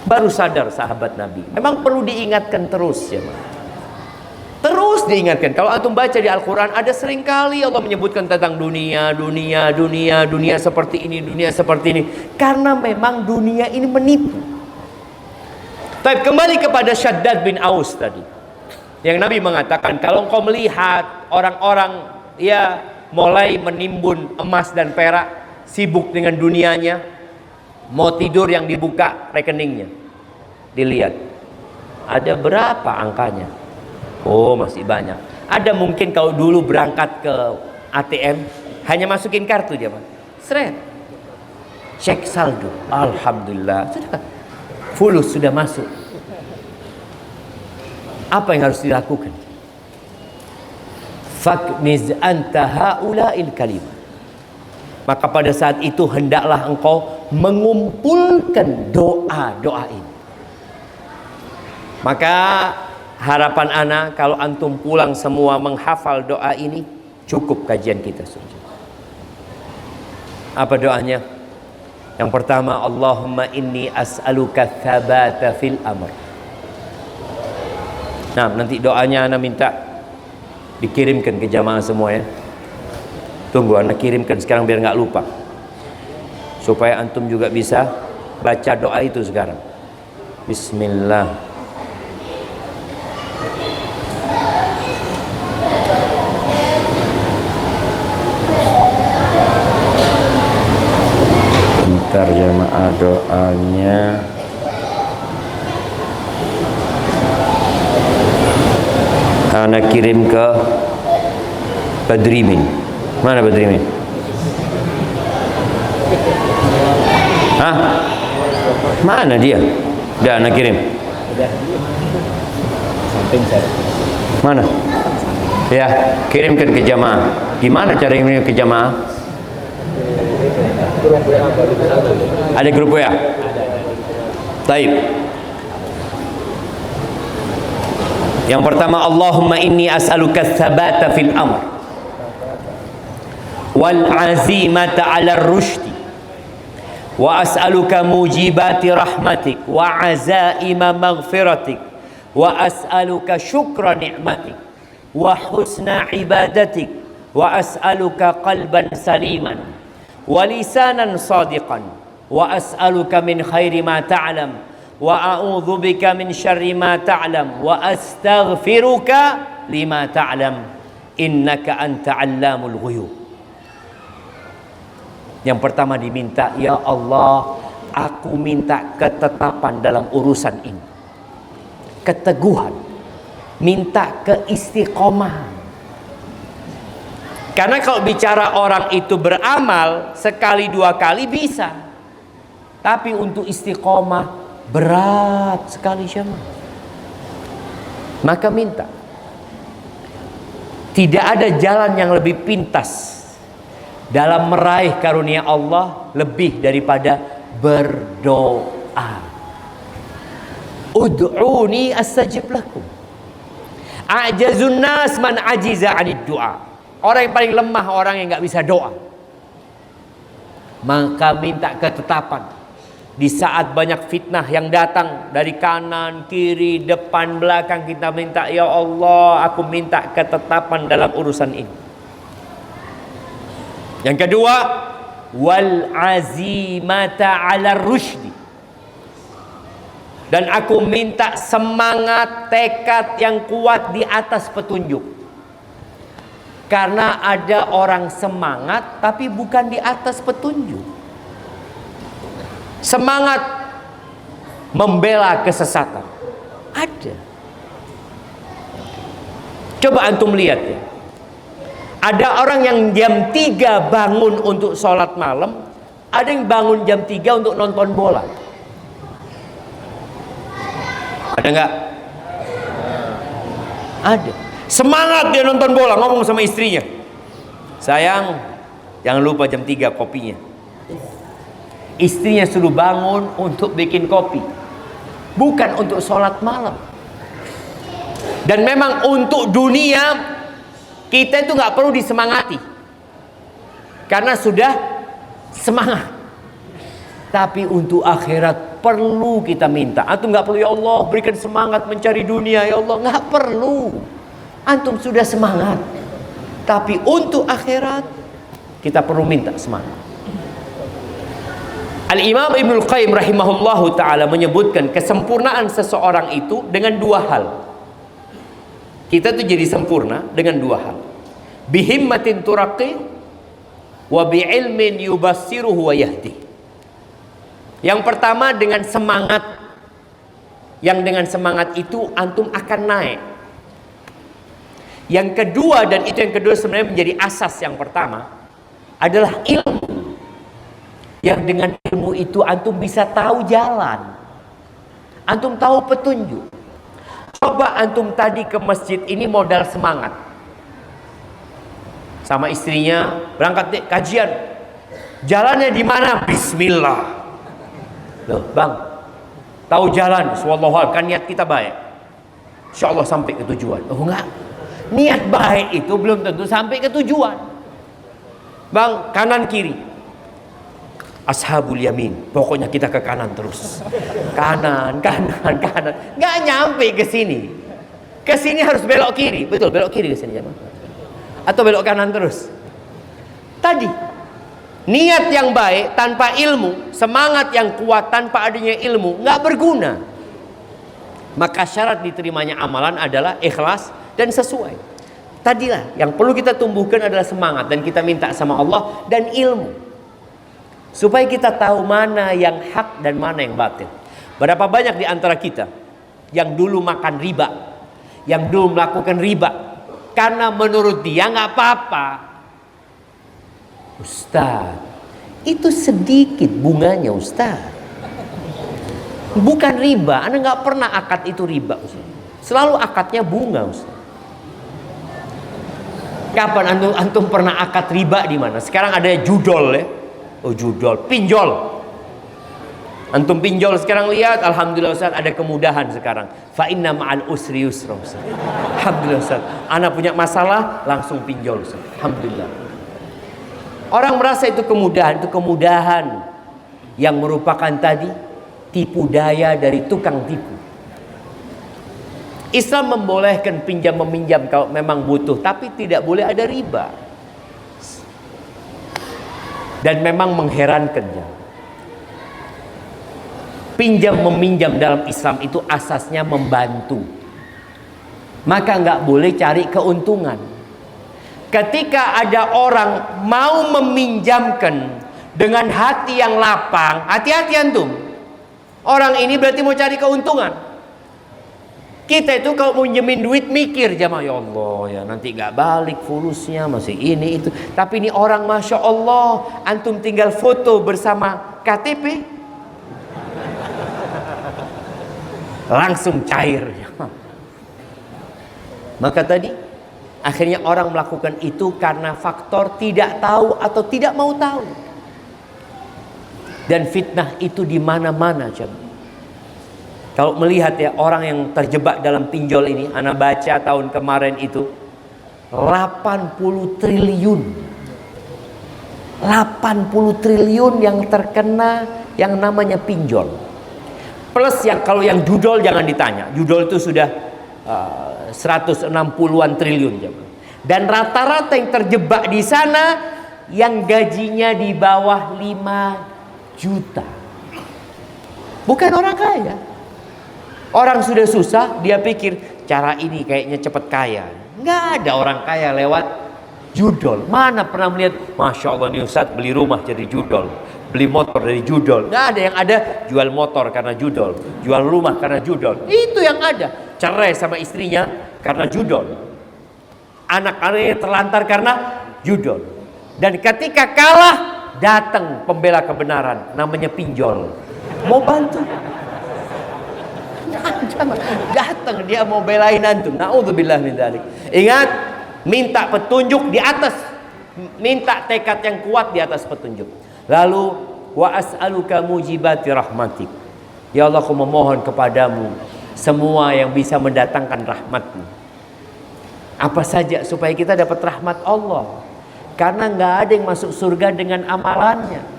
Baru sadar sahabat Nabi. Memang perlu diingatkan terus ya. Terus diingatkan. Kalau antum baca di Al-Quran, ada seringkali Allah menyebutkan tentang dunia seperti ini, dunia seperti ini. Karena memang dunia ini menipu. Tapi kembali kepada Syaddad bin Aus tadi. Yang Nabi mengatakan, kalau engkau melihat orang-orang mulai menimbun emas dan perak, sibuk dengan dunianya, mau tidur yang dibuka rekeningnya, dilihat ada berapa angkanya, oh masih banyak. Ada mungkin kalau dulu berangkat ke ATM hanya masukin kartu aja, Pak. Seret. Cek saldo. Alhamdulillah. Sudah. Fulus sudah masuk. Apa yang harus dilakukan? Fakniz anta haula'il kalimah. Maka pada saat itu hendaklah engkau mengumpulkan doa-doa ini. Maka harapan ana kalau antum pulang semua menghafal doa ini, cukup kajian kita sudah. Apa doanya? Yang pertama, Allahumma inni as'aluka tsabata fil amr. Nah, nanti doanya ana minta dikirimkan ke jamaah semua ya. Tunggu ana kirimkan sekarang biar nggak lupa. Supaya antum juga bisa baca doa itu sekarang. Bismillah. Bentar jamaah doanya. Ana kirim ke Badrimin. Mana Badrimin? Hah? Mana dia? Udah ana kirim. Samping saya. Mana? Ya, kirimkan ke jamaah. Gimana cara kirim ke jamaah? Ada grup WA? Baik. Yang pertama, Allahumma inni as'aluka tsabata fil amr wal azimata 'ala ar-rusydi wa as'aluka mujibati rahmatik wa azaima maghfiratik wa as'aluka syukra ni'matik wa husna ibadatik wa as'aluka qalban saliman wa lisanan sadiqan wa as'aluka min khairi ma ta'lam wa a'udzu bika min syarri ma ta'lam wa astaghfiruka lima ta'lam innaka anta 'allamul ghuyub. Yang pertama diminta, ya Allah, aku minta ketetapan dalam urusan ini, keteguhan, minta keistiqomahan. Karena kalau bicara orang itu beramal sekali dua kali bisa, tapi untuk istiqomah berat sekali jemaah. Maka minta. Tidak ada jalan yang lebih pintas dalam meraih karunia Allah lebih daripada berdoa. Ud'uni astajib lakum. A'jazun nas man ajiza 'anid du'a. Orang yang paling lemah orang yang nggak bisa doa. Maka minta ketetapan. Di saat banyak fitnah yang datang dari kanan, kiri, depan, belakang, kita minta, ya Allah, aku minta ketetapan dalam urusan ini. Yang kedua, wal azimata 'ala rusydi. Dan aku minta semangat, tekad yang kuat di atas petunjuk. Karena ada orang semangat tapi bukan di atas petunjuk. Semangat membela kesesatan ada. Coba antum lihat ya. Ada orang yang jam 3 bangun untuk sholat malam, ada yang bangun jam 3 untuk nonton bola. Ada nggak? Ada. Semangat dia nonton bola, ngomong sama istrinya, sayang, jangan lupa jam 3 kopinya. Istrinya suruh bangun untuk bikin kopi, bukan untuk sholat malam. Dan memang untuk dunia kita itu nggak perlu disemangati, karena sudah semangat. Tapi untuk akhirat perlu kita minta. Antum nggak perlu, ya Allah berikan semangat mencari dunia, ya Allah, nggak perlu. Antum sudah semangat. Tapi untuk akhirat kita perlu minta semangat. Al-Imam Ibnul Qayyim rahimahullahu ta'ala menyebutkan kesempurnaan seseorang itu dengan dua hal. Kita tuh jadi sempurna dengan dua hal. Bihimmatin turaqi wa bi'ilmin yubassiruhu wa yahdi. Yang pertama dengan semangat. Yang dengan semangat itu antum akan naik. Yang kedua, dan itu yang kedua sebenarnya menjadi asas yang pertama, adalah ilmu. Yang dengan ilmu itu antum bisa tahu jalan, antum tahu petunjuk. Coba antum tadi ke masjid ini modal semangat, sama istrinya berangkat kajian, jalannya di mana? Bismillah. Loh bang, tahu jalan, wallahu kan niat kita baik, insya Allah sampai ke tujuan. Oh enggak, niat baik itu belum tentu sampai ke tujuan. Bang, kanan kiri, ashabul yamin, pokoknya kita ke kanan terus, kanan, nggak nyampe ke sini. Ke sini harus belok kiri, betul, belok kiri ke sini, atau belok kanan terus. Tadi niat yang baik tanpa ilmu, semangat yang kuat tanpa adanya ilmu, nggak berguna. Maka syarat diterimanya amalan adalah ikhlas dan sesuai. Tadilah yang perlu kita tumbuhkan adalah semangat, dan kita minta sama Allah dan ilmu, supaya kita tahu mana yang hak dan mana yang batil. Berapa banyak di antara kita yang dulu makan riba, yang dulu melakukan riba karena menurut dia nggak apa-apa. Ustaz, itu sedikit bunganya Ustaz, bukan riba. Anda nggak pernah akad itu riba Ustaz. Selalu akadnya bunga Ustaz. Kapan antum pernah akad riba di mana? Sekarang ada judol ya. Oh judol, pinjol. Antum pinjol sekarang lihat, alhamdulillah Ustaz ada kemudahan sekarang. Fa inna ma'al usri yusra Ustaz. Alhamdulillah Ustaz. Anak punya masalah langsung pinjol Ustaz. Alhamdulillah. Orang merasa itu kemudahan yang merupakan tadi tipu daya dari tukang tipu. Islam membolehkan pinjam meminjam kalau memang butuh, tapi tidak boleh ada riba. Dan memang mengherankan ya. Pinjam meminjam dalam Islam itu asasnya membantu. Maka nggak boleh cari keuntungan. Ketika ada orang mau meminjamkan dengan hati yang lapang, hati-hati antum. Orang ini berarti mau cari keuntungan. Kita itu kalau mau minjemin duit mikir jamaah, ya Allah ya nanti nggak balik fulusnya masih ini itu. Tapi ini orang masya Allah, antum tinggal foto bersama KTP langsung cair. Maka tadi akhirnya orang melakukan itu karena faktor tidak tahu atau tidak mau tahu. Dan fitnah itu di mana-mana jemaah. Kalau melihat ya orang yang terjebak dalam pinjol ini, anak baca tahun kemarin itu 80 triliun. 80 triliun yang terkena yang namanya pinjol. Plus yang kalau yang judol jangan ditanya. Judol itu sudah 160-an triliun. Dan rata-rata yang terjebak di sana yang gajinya di bawah 5 juta. Bukan orang kaya. Orang sudah susah, dia pikir cara ini kayaknya cepat kaya. Nggak ada orang kaya lewat judol. Mana pernah melihat, Masya Allah nih Ustaz beli rumah jadi judol, beli motor dari judol. Nggak ada. Yang ada jual motor karena judol, jual rumah karena judol. Itu yang ada. Cerai sama istrinya karena judol. Anak-anaknya terlantar karena judol. Dan ketika kalah, datang pembela kebenaran, namanya pinjol. Mau bantu. Datang dia mau belain antum. Naudzubillah min dzalik. Ingat, minta petunjuk di atas, minta tekad yang kuat di atas petunjuk. Lalu wa as'aluka mujibati rahmatik. Ya Allah, aku memohon kepadamu semua yang bisa mendatangkan rahmat-Mu. Apa saja supaya kita dapat rahmat Allah. Karena nggak ada yang masuk surga dengan amalannya.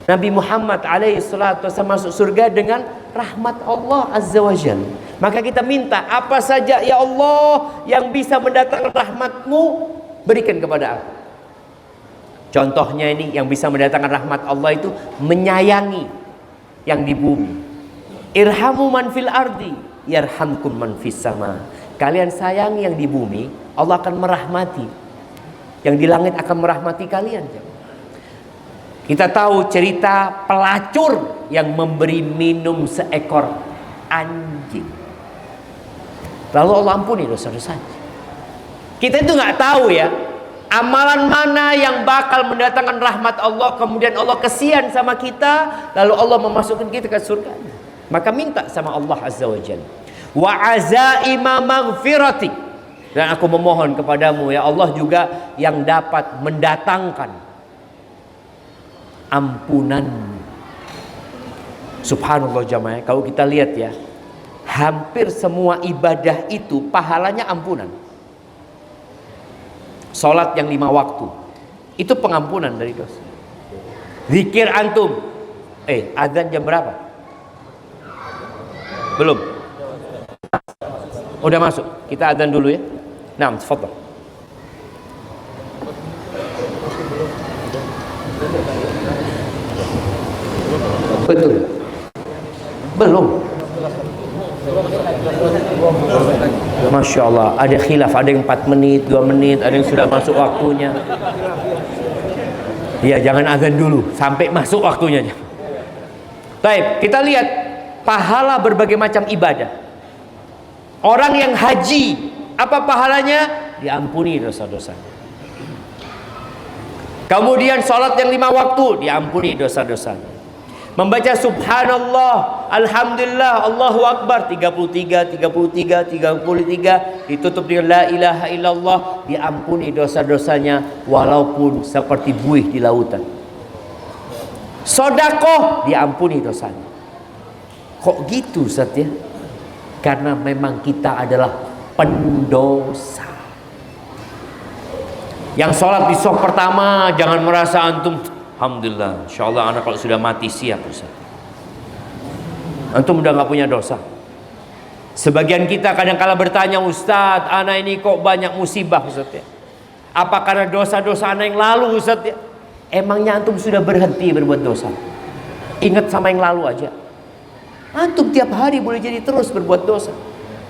Nabi Muhammad alaihissalatu wassalam masuk surga dengan rahmat Allah azza wa jalla. Maka kita minta apa saja ya Allah yang bisa mendatangkan rahmat-Mu, berikan kepada aku. Contohnya ini yang bisa mendatangkan rahmat Allah itu menyayangi yang di bumi. Irhamu man fil ardi yarhamkum man fis sama. Kalian sayangi yang di bumi, Allah akan merahmati. Yang di langit akan merahmati kalian. Kita tahu cerita pelacur yang memberi minum seekor anjing. Lalu Allah ampuni dosa-dosanya. Kita itu nggak tahu ya, amalan mana yang bakal mendatangkan rahmat Allah, kemudian Allah kesian sama kita, lalu Allah memasukkan kita ke surga. Maka minta sama Allah Azza wa Jalla. Wa azaima maghfiratik. Dan aku memohon kepadamu ya Allah juga yang dapat mendatangkan ampunan. Subhanallah jamaah, kalau kita lihat ya, hampir semua ibadah itu pahalanya ampunan. Salat yang 5 waktu itu pengampunan dari dosa. Zikir antum, azan jam berapa? Belum. Udah masuk. Kita azan dulu ya. Naam, tafadhal. Betul. Belum. Masya Allah, ada khilaf, ada yang 4 menit, 2 menit, ada yang sudah masuk waktunya. Ya, jangan azan dulu sampai masuk waktunya. Baik, kita lihat pahala berbagai macam ibadah. Orang yang haji, apa pahalanya? Diampuni dosa-dosa. Kemudian sholat yang 5 waktu, diampuni dosa-dosa. Membaca subhanallah, alhamdulillah, Allahu akbar 33, 33, 33, ditutup dengan la ilaha illallah, diampuni dosa-dosanya walaupun seperti buih di lautan. Sedekah, diampuni dosanya. Kok gitu Ustaz ya? Karena memang kita adalah pendosa. Yang sholat di saf pertama, jangan merasa antum alhamdulillah, insyaallah anak kalau sudah mati siap Ustaz. Antum udah gak punya dosa. Sebagian kita kadang-kala bertanya, Ustaz, anak ini kok banyak musibah Ustaz ya? Apa karena dosa-dosa anak yang lalu Ustaz ya? Emangnya antum sudah berhenti berbuat dosa? Ingat sama yang lalu aja. Antum tiap hari boleh jadi terus berbuat dosa.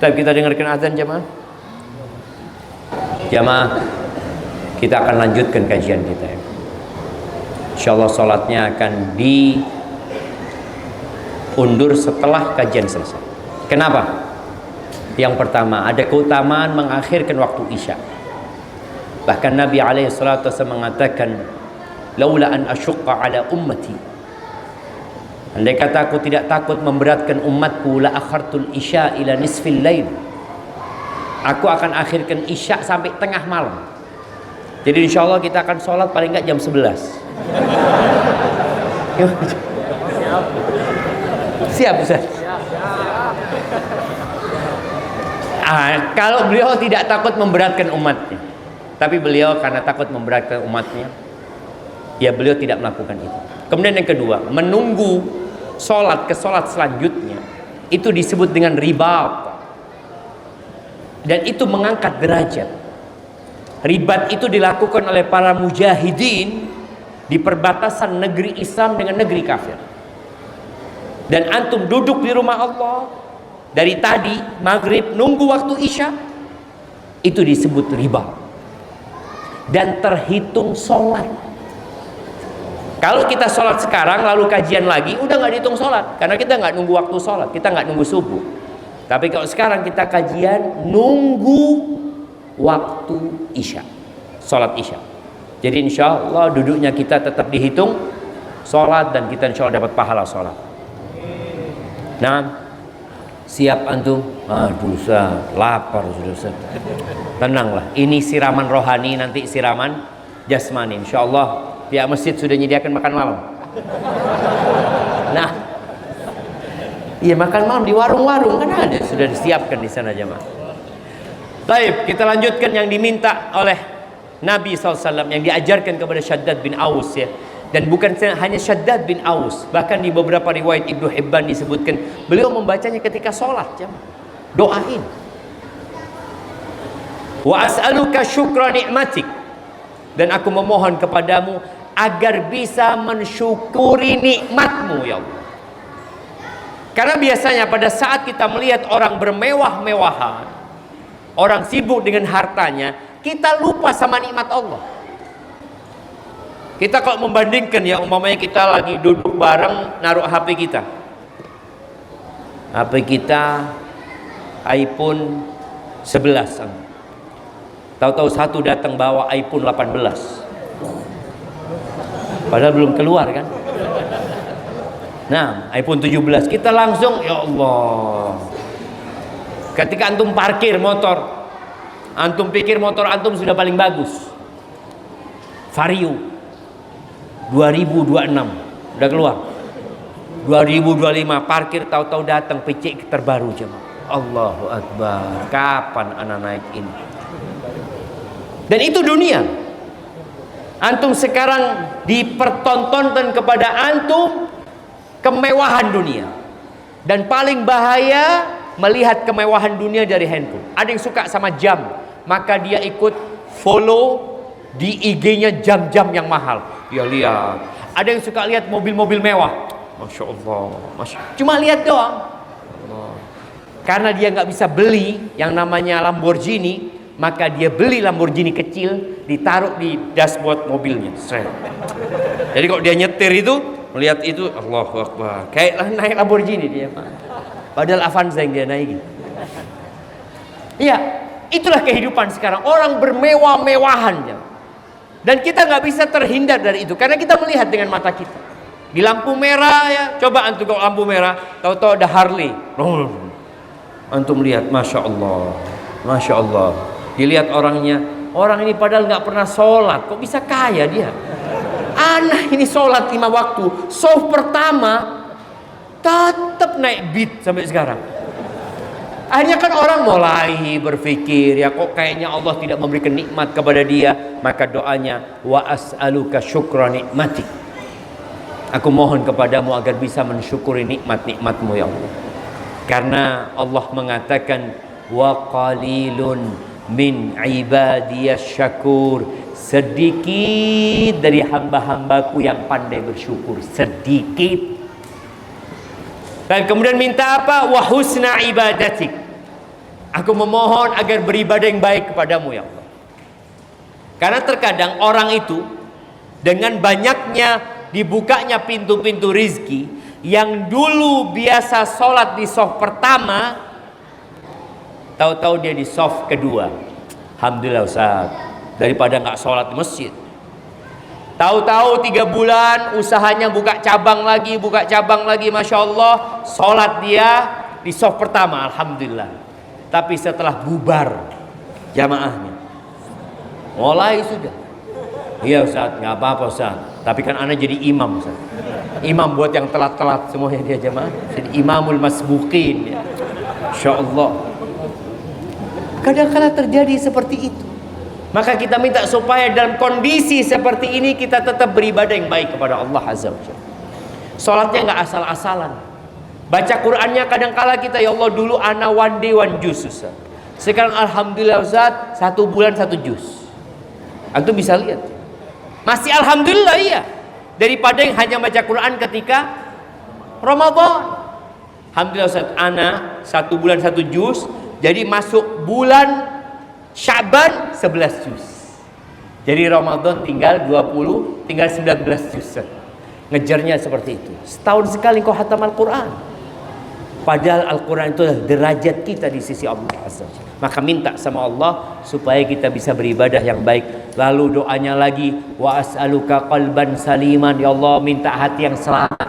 Tapi kita dengarkan azan jamaah. Jamaah, kita akan lanjutkan kajian kita ya. InsyaAllah sholatnya akan diundur setelah kajian selesai. Kenapa? Yang pertama, ada keutamaan mengakhirkan waktu isya. Bahkan Nabi SAW mengatakan, laula an asyukka ala ummati, andai kata aku tidak takut memberatkan umatku, la akhartul isya ila nisfil lail, aku akan akhirkan isya sampai tengah malam. Jadi insyaallah kita akan sholat paling enggak jam 11. Siap Ustaz? Kalau beliau tidak takut memberatkan umatnya, tapi beliau karena takut memberatkan umatnya, ya beliau tidak melakukan itu. Kemudian yang kedua, menunggu sholat ke sholat selanjutnya, itu disebut dengan ribat, dan itu mengangkat derajat. Ribat itu dilakukan oleh para mujahidin di perbatasan negeri Islam dengan negeri kafir. Dan antum duduk di rumah Allah dari tadi maghrib nunggu waktu isya, itu disebut riba dan terhitung sholat. Kalau kita sholat sekarang lalu kajian lagi, udah nggak dihitung sholat, karena kita nggak nunggu waktu sholat, kita nggak nunggu subuh. Tapi kalau sekarang kita kajian nunggu waktu isya, sholat isya. Jadi insya Allah duduknya kita tetap dihitung sholat, dan kita insya Allah dapat pahala sholat. Nah, siap antum? Aduh Ustaz, lapar sudah. Tenanglah, ini siraman rohani, nanti siraman jasmani. Insya Allah pihak masjid sudah menyediakan makan malam. Nah, iya, makan malam di warung-warung kan ada, sudah disiapkan di sana jemaah. Baik, kita lanjutkan yang diminta oleh Nabi SAW, yang diajarkan kepada Syaddad bin Aus ya. Dan bukan hanya Syaddad bin Aus, bahkan di beberapa riwayat Ibnu Hibban disebutkan beliau membacanya ketika sholat ya. Doain, wa as'aluka syukra ni'matik, dan aku memohon kepadamu agar bisa mensyukuri nikmatmu ya Allah. Karena biasanya pada saat kita melihat orang bermewah-mewahan, orang sibuk dengan hartanya, kita lupa sama nikmat Allah. Kita kalau membandingkan ya, umpamanya kita lagi duduk bareng, naruh HP kita, HP kita iPhone 11, Tahu-tahu satu datang bawa iPhone 18. Padahal belum keluar kan. Nah, iPhone 17 kita langsung, ya Allah. Ketika antum parkir motor, antum pikir motor antum sudah paling bagus. Vario 2026 udah keluar. 2025 parkir, tahu-tahu datang PC terbaru jemaah. Allahu Akbar. Kapan anak naik ini? Dan itu dunia. Antum sekarang dipertontonkan kepada antum kemewahan dunia. Dan paling bahaya melihat kemewahan dunia dari handphone. Ada yang suka sama jam, maka dia ikut follow di IG-nya jam-jam yang mahal. Ya lihat. Ada yang suka lihat mobil-mobil mewah. Masya Allah, cuma lihat doang. Karena dia nggak bisa beli yang namanya Lamborghini, maka dia beli Lamborghini kecil, ditaruh di dashboard mobilnya. Jadi kalau dia nyetir itu, melihat itu, Allahu Akbar, kayak naik Lamborghini dia. Padahal Avanza yang dia naiki. Iya, itulah kehidupan sekarang. Orang bermewah-mewahan. Dan kita nggak bisa terhindar dari itu, karena kita melihat dengan mata kita. Di lampu merah ya, coba antum kalau lampu merah, tahu-tahu ada Harley. Antum lihat, masya Allah, masya Allah. Dilihat orangnya, orang ini padahal nggak pernah sholat, kok bisa kaya dia? Aneh ini sholat 5 waktu, soft pertama, tetap naik beat sampai sekarang. Akhirnya kan orang mulai berpikir, ya kok kayaknya Allah tidak memberikan nikmat kepada dia, maka doanya wa as'aluka syukra nikmatik. Aku mohon kepadamu agar bisa mensyukuri nikmat-nikmatmu ya Allah. Karena Allah mengatakan wa qalilun min ibadiyas syakur. Sedikit dari hamba-hambaku yang pandai bersyukur. Sedikit. Dan kemudian minta apa? Wa husna ibadatik. Aku memohon agar beribadah yang baik kepadamu ya Allah. Karena terkadang orang itu dengan banyaknya dibukanya pintu-pintu rizki, yang dulu biasa sholat di soft pertama, tahu-tahu dia di soft kedua. Alhamdulillah Ustaz, daripada nggak sholat di masjid. Tahu-tahu 3 bulan usahanya buka cabang lagi, Masya Allah, sholat dia di soft pertama, Alhamdulillah. Tapi setelah bubar jamaahnya, mulai sudah, iya Ustaz, nggak apa-apa Ustaz, tapi kan ana jadi imam Ustaz. Imam buat yang telat-telat semuanya dia jemaah. Jadi imamul masbuqin ya. Insyaallah. Kadang-kadang terjadi seperti itu. Maka kita minta supaya dalam kondisi seperti ini kita tetap beribadah yang baik kepada Allah Azza wa Jalla. Salatnya nggak asal-asalan. Baca Qur'annya kadang-kala kita, ya Allah dulu ana one day one juz Ustaz. Sekarang alhamdulillah Ustaz 1 bulan 1 juz. Antum bisa lihat. Masih alhamdulillah iya. Daripada yang hanya baca Quran ketika Ramadan. Alhamdulillah Ustaz, ana 1 bulan 1 juz. Jadi masuk bulan Sya'ban 11 juz. Jadi Ramadan tinggal 20, tinggal 19 juz. Ngejarnya seperti itu. Setahun sekali kau khatam Al-Quran. Padahal Al-Quran itu adalah derajat kita di sisi Allah Azza wa Jalla. Maka minta sama Allah supaya kita bisa beribadah yang baik. Lalu doanya lagi, wa as'aluka qalban saliman. Ya Allah, minta hati yang selamat.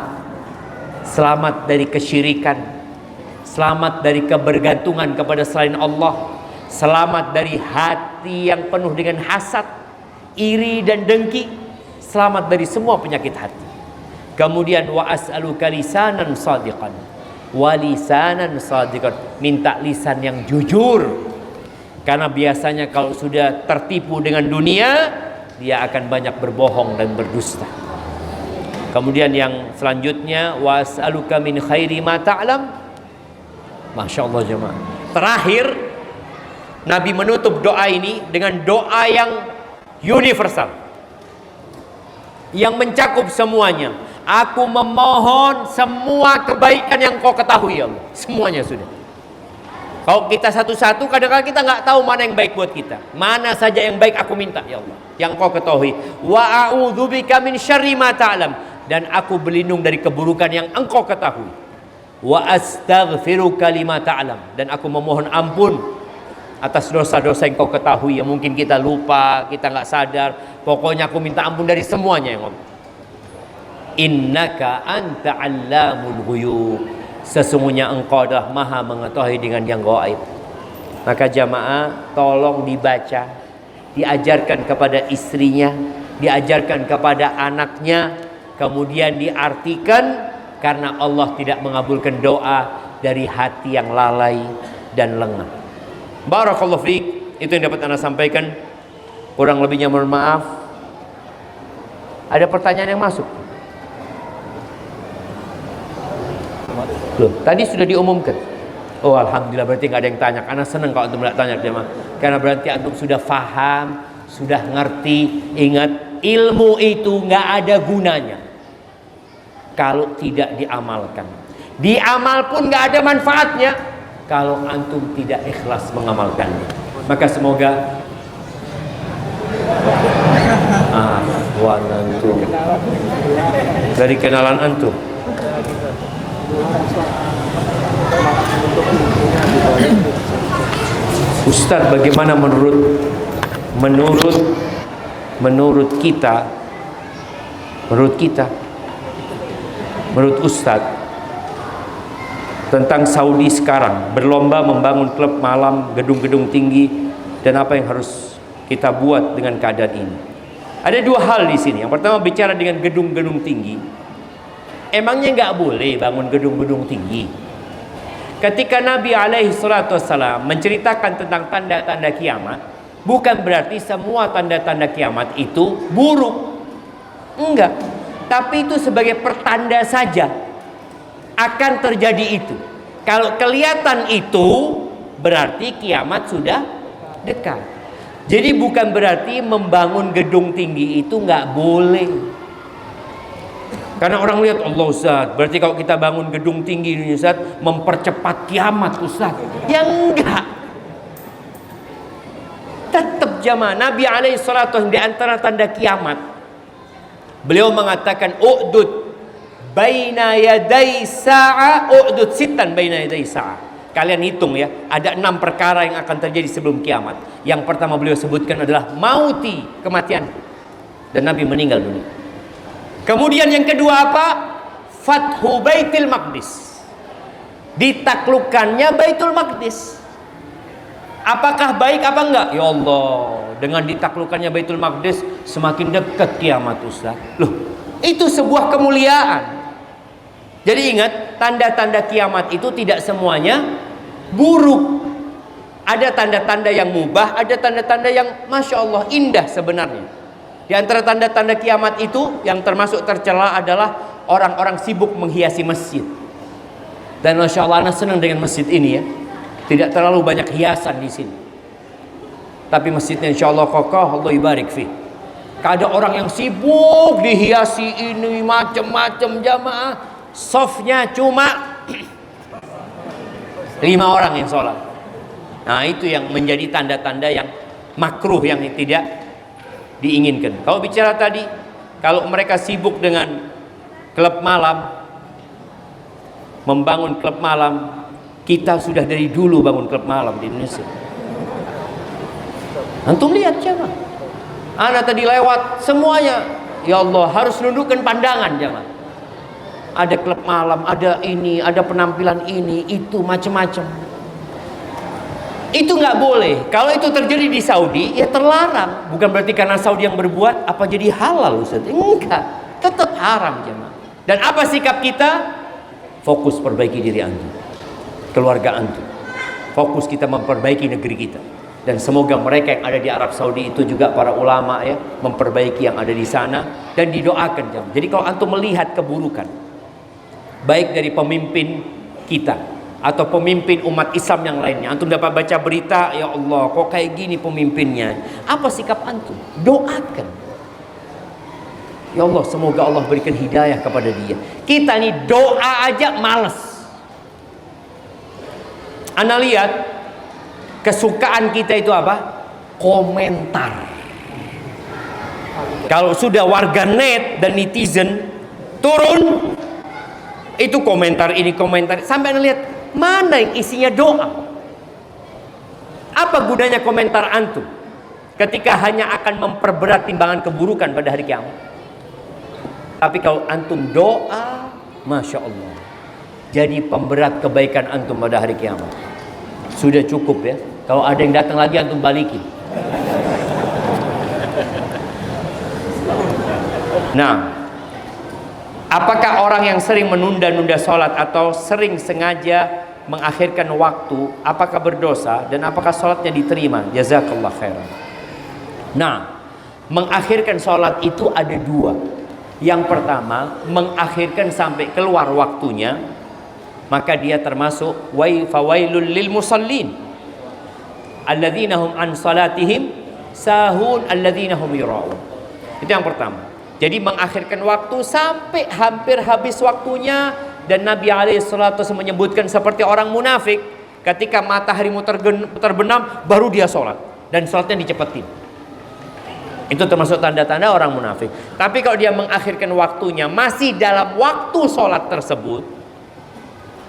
Selamat dari kesyirikan, selamat dari kebergantungan kepada selain Allah, selamat dari hati yang penuh dengan hasad, iri dan dengki, selamat dari semua penyakit hati. Kemudian wa as'aluka lisanan sadiqan. Walisanan sadiqan, minta lisan yang jujur. Karena biasanya kalau sudah tertipu dengan dunia, dia akan banyak berbohong dan berdusta. Kemudian yang selanjutnya, was'aluka min khairi ma ta'lam. Masya Allah jemaah. Terakhir, Nabi menutup doa ini dengan doa yang universal, yang mencakup semuanya. Aku memohon semua kebaikan yang kau ketahui ya Allah. Semuanya sudah. Kalau kita satu-satu, kadang-kadang kita nggak tahu mana yang baik buat kita. Mana saja yang baik aku minta ya Allah, yang kau ketahui. Wa a'udzubika min syarri ma ta'lam. Dan aku berlindung dari keburukan yang engkau ketahui. Wa astaghfiruka lima ta'lam. Dan aku memohon ampun atas dosa-dosa yang kau ketahui yang mungkin kita lupa, kita nggak sadar. Pokoknya aku minta ampun dari semuanya, ya Allah. Innaka anta 'allamul ghuyub. Sesungguhnya engkau adalah maha mengetahui dengan yang gaib. Maka jamaah tolong dibaca, diajarkan kepada istrinya, diajarkan kepada anaknya, kemudian diartikan, karena Allah tidak mengabulkan doa dari hati yang lalai dan lengah. Barakallahu fiik. Itu yang dapat Anda sampaikan. Kurang lebihnya mohon maaf. Ada pertanyaan yang masuk? Loh, tadi sudah diumumkan. Oh, alhamdulillah, berarti nggak ada yang tanya. Karena senang kalau antum nggak tanya, jemaah. Karena berarti antum sudah faham, sudah ngerti. Ingat, ilmu itu nggak ada gunanya kalau tidak diamalkan. Diamal pun nggak ada manfaatnya kalau antum tidak ikhlas mengamalkannya. Maka semoga antum dari kenalan antum. Ustadz, bagaimana menurut kita, menurut Ustadz tentang Saudi sekarang berlomba membangun klub malam, gedung-gedung tinggi, dan apa yang harus kita buat dengan keadaan ini? Ada dua hal di sini. Yang pertama, bicara dengan gedung-gedung tinggi. Emangnya nggak boleh bangun gedung-gedung tinggi? Ketika Nabi SAW menceritakan tentang tanda-tanda kiamat, bukan berarti semua tanda-tanda kiamat itu buruk. Enggak. Tapi itu sebagai pertanda saja akan terjadi itu. Kalau kelihatan itu, berarti kiamat sudah dekat. Jadi bukan berarti membangun gedung tinggi itu nggak boleh. Karena orang lihat, Allah Ustaz, berarti kalau kita bangun gedung tinggi ini Ustaz, mempercepat kiamat Ustaz. Ya enggak. Tetap jamaah, Nabi SAW di antara tanda kiamat, beliau mengatakan, u'dud baina yaday sa'a, u'dud sitan baina yaday sa'a. Kalian hitung ya, ada 6 perkara yang akan terjadi sebelum kiamat. Yang pertama beliau sebutkan adalah mauti, kematian. Dan Nabi meninggal dunia. Kemudian yang kedua apa? Fathu Baitul Maqdis. Ditaklukkannya Baitul Maqdis. Apakah baik apa enggak? Ya Allah, dengan ditaklukkannya Baitul Maqdis semakin dekat kiamat Ustaz. Loh, itu sebuah kemuliaan. Jadi ingat, tanda-tanda kiamat itu tidak semuanya buruk. Ada tanda-tanda yang mubah, ada tanda-tanda yang Masya Allah indah sebenarnya. Di antara tanda-tanda kiamat itu yang termasuk tercela adalah orang-orang sibuk menghiasi masjid. Dan Masya Allah, anak senang dengan masjid ini ya. Tidak terlalu banyak hiasan di sini. Tapi masjidnya Insya Allah kokoh, Allah ibarik fi. Ada orang yang sibuk dihiasi ini macam-macam jamaah. Softnya cuma 5 orang yang sholat. Nah itu yang menjadi tanda-tanda yang makruh, yang tidak diinginkan. Kalau bicara tadi, kalau mereka sibuk dengan klub malam, membangun klub malam, kita sudah dari dulu bangun klub malam di Indonesia. Antum lihat jamaah, anak tadi lewat semuanya, ya Allah, harus nundukkan pandangan jamaah. Ada klub malam, ada ini, ada penampilan ini, itu macam-macam. Itu nggak boleh. Kalau itu terjadi di Saudi, ya terlarang. Bukan berarti karena Saudi yang berbuat, apa jadi halal Ustaz? Enggak, tetap haram jemaah. Dan apa sikap kita? Fokus perbaiki diri antum, keluarga antum. Fokus kita memperbaiki negeri kita. Dan semoga mereka yang ada di Arab Saudi itu juga para ulama ya, memperbaiki yang ada di sana dan didoakan jemaah. Jadi kalau antum melihat keburukan, baik dari pemimpin kita atau pemimpin umat Islam yang lainnya, antum dapat baca berita, ya Allah kok kayak gini pemimpinnya, apa sikap antum? Doakan, ya Allah semoga Allah berikan hidayah kepada dia. Kita nih doa aja males. Anda lihat kesukaan kita itu apa? Komentar. Kalau sudah warganet dan netizen turun, itu komentar ini, komentar, sampai Anda lihat mana yang isinya doa. Apa gunanya komentar antum ketika hanya akan memperberat timbangan keburukan pada hari kiamat? Tapi kalau antum doa, Masya Allah, jadi pemberat kebaikan antum pada hari kiamat. Sudah cukup ya. Kalau ada yang datang lagi, antum balikin. Nah, apakah orang yang sering menunda-nunda sholat atau sering sengaja mengakhirkan waktu, apakah berdosa dan apakah sholatnya diterima? Jazakallah khairan. Nah, mengakhirkan sholat itu ada dua. Yang pertama, mengakhirkan sampai keluar waktunya, maka dia termasuk fawailul lil musallin alladzina hum an salatihim sahun alladzina hum yura'un. Itu yang pertama. Jadi mengakhirkan waktu sampai hampir habis waktunya. Dan Nabi SAW menyebutkan seperti orang munafik, ketika matahari mau terbenam baru dia sholat, dan sholatnya dicepetin. Itu termasuk tanda-tanda orang munafik. Tapi kalau dia mengakhirkan waktunya masih dalam waktu sholat tersebut,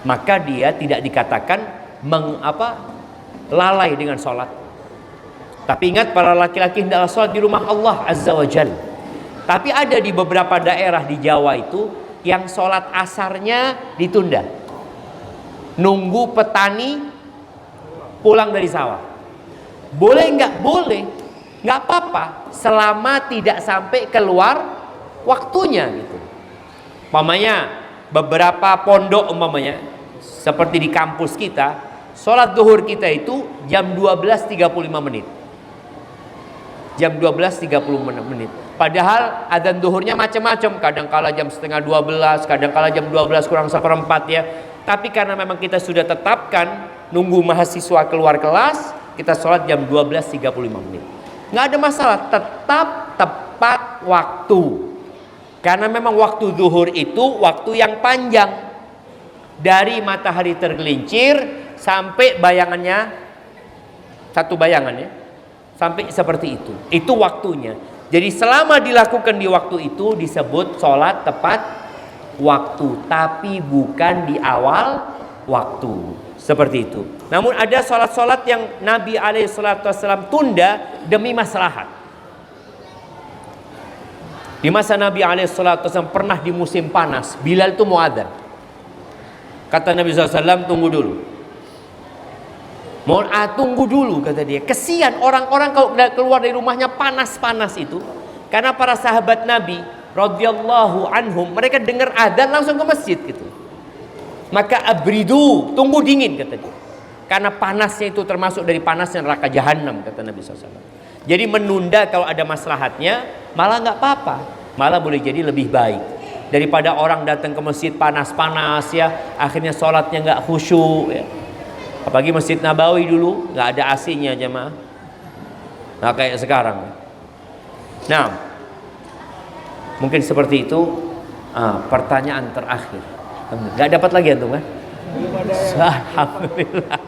maka dia tidak dikatakan lalai dengan sholat. Tapi ingat, para laki-laki hendaklah sholat di rumah Allah Azza wa Jalla. Tapi ada di beberapa daerah di Jawa itu yang sholat asarnya ditunda, nunggu petani pulang dari sawah. Boleh nggak? Boleh, nggak apa-apa, selama tidak sampai keluar waktunya gitu. Umpamanya beberapa pondok, umpamanya seperti di kampus kita, sholat zuhur kita itu jam 12.35 menit. Jam 12.30 menit. Padahal adzan zuhurnya macam-macam, kadang-kala jam setengah 12, kadang-kala jam 12 kurang seperempat ya. Tapi karena memang kita sudah tetapkan nunggu mahasiswa keluar kelas, kita sholat jam 12.35 menit. Nggak ada masalah, tetap tepat waktu. Karena memang waktu zuhur itu waktu yang panjang. Dari matahari tergelincir sampai bayangannya, satu bayangan ya, sampai seperti itu. Itu waktunya. Jadi selama dilakukan di waktu itu disebut sholat tepat waktu, tapi bukan di awal waktu. Seperti itu. Namun ada sholat-sholat yang Nabi SAW tunda demi maslahat. Di masa Nabi SAW pernah di musim panas, Bilal itu mau adzan. Kata Nabi SAW, tunggu dulu. Tunggu dulu, kata dia. Kesian orang-orang kalau keluar dari rumahnya panas-panas itu. Karena para sahabat Nabi radhiyallahu anhum, mereka dengar adzan langsung ke masjid gitu. Maka abridu, tunggu dingin, kata dia. Karena panasnya itu termasuk dari panasnya neraka jahanam, kata Nabi SAW. Jadi menunda kalau ada maslahatnya malah nggak apa-apa, malah boleh jadi lebih baik daripada orang datang ke masjid panas-panas ya, akhirnya sholatnya nggak khusyuk ya. Apalagi Masjid Nabawi dulu nggak ada AC-nya jemaah, nggak kayak sekarang. Nah, mungkin seperti itu. Pertanyaan terakhir, nggak dapat lagi antum kan? Alhamdulillah.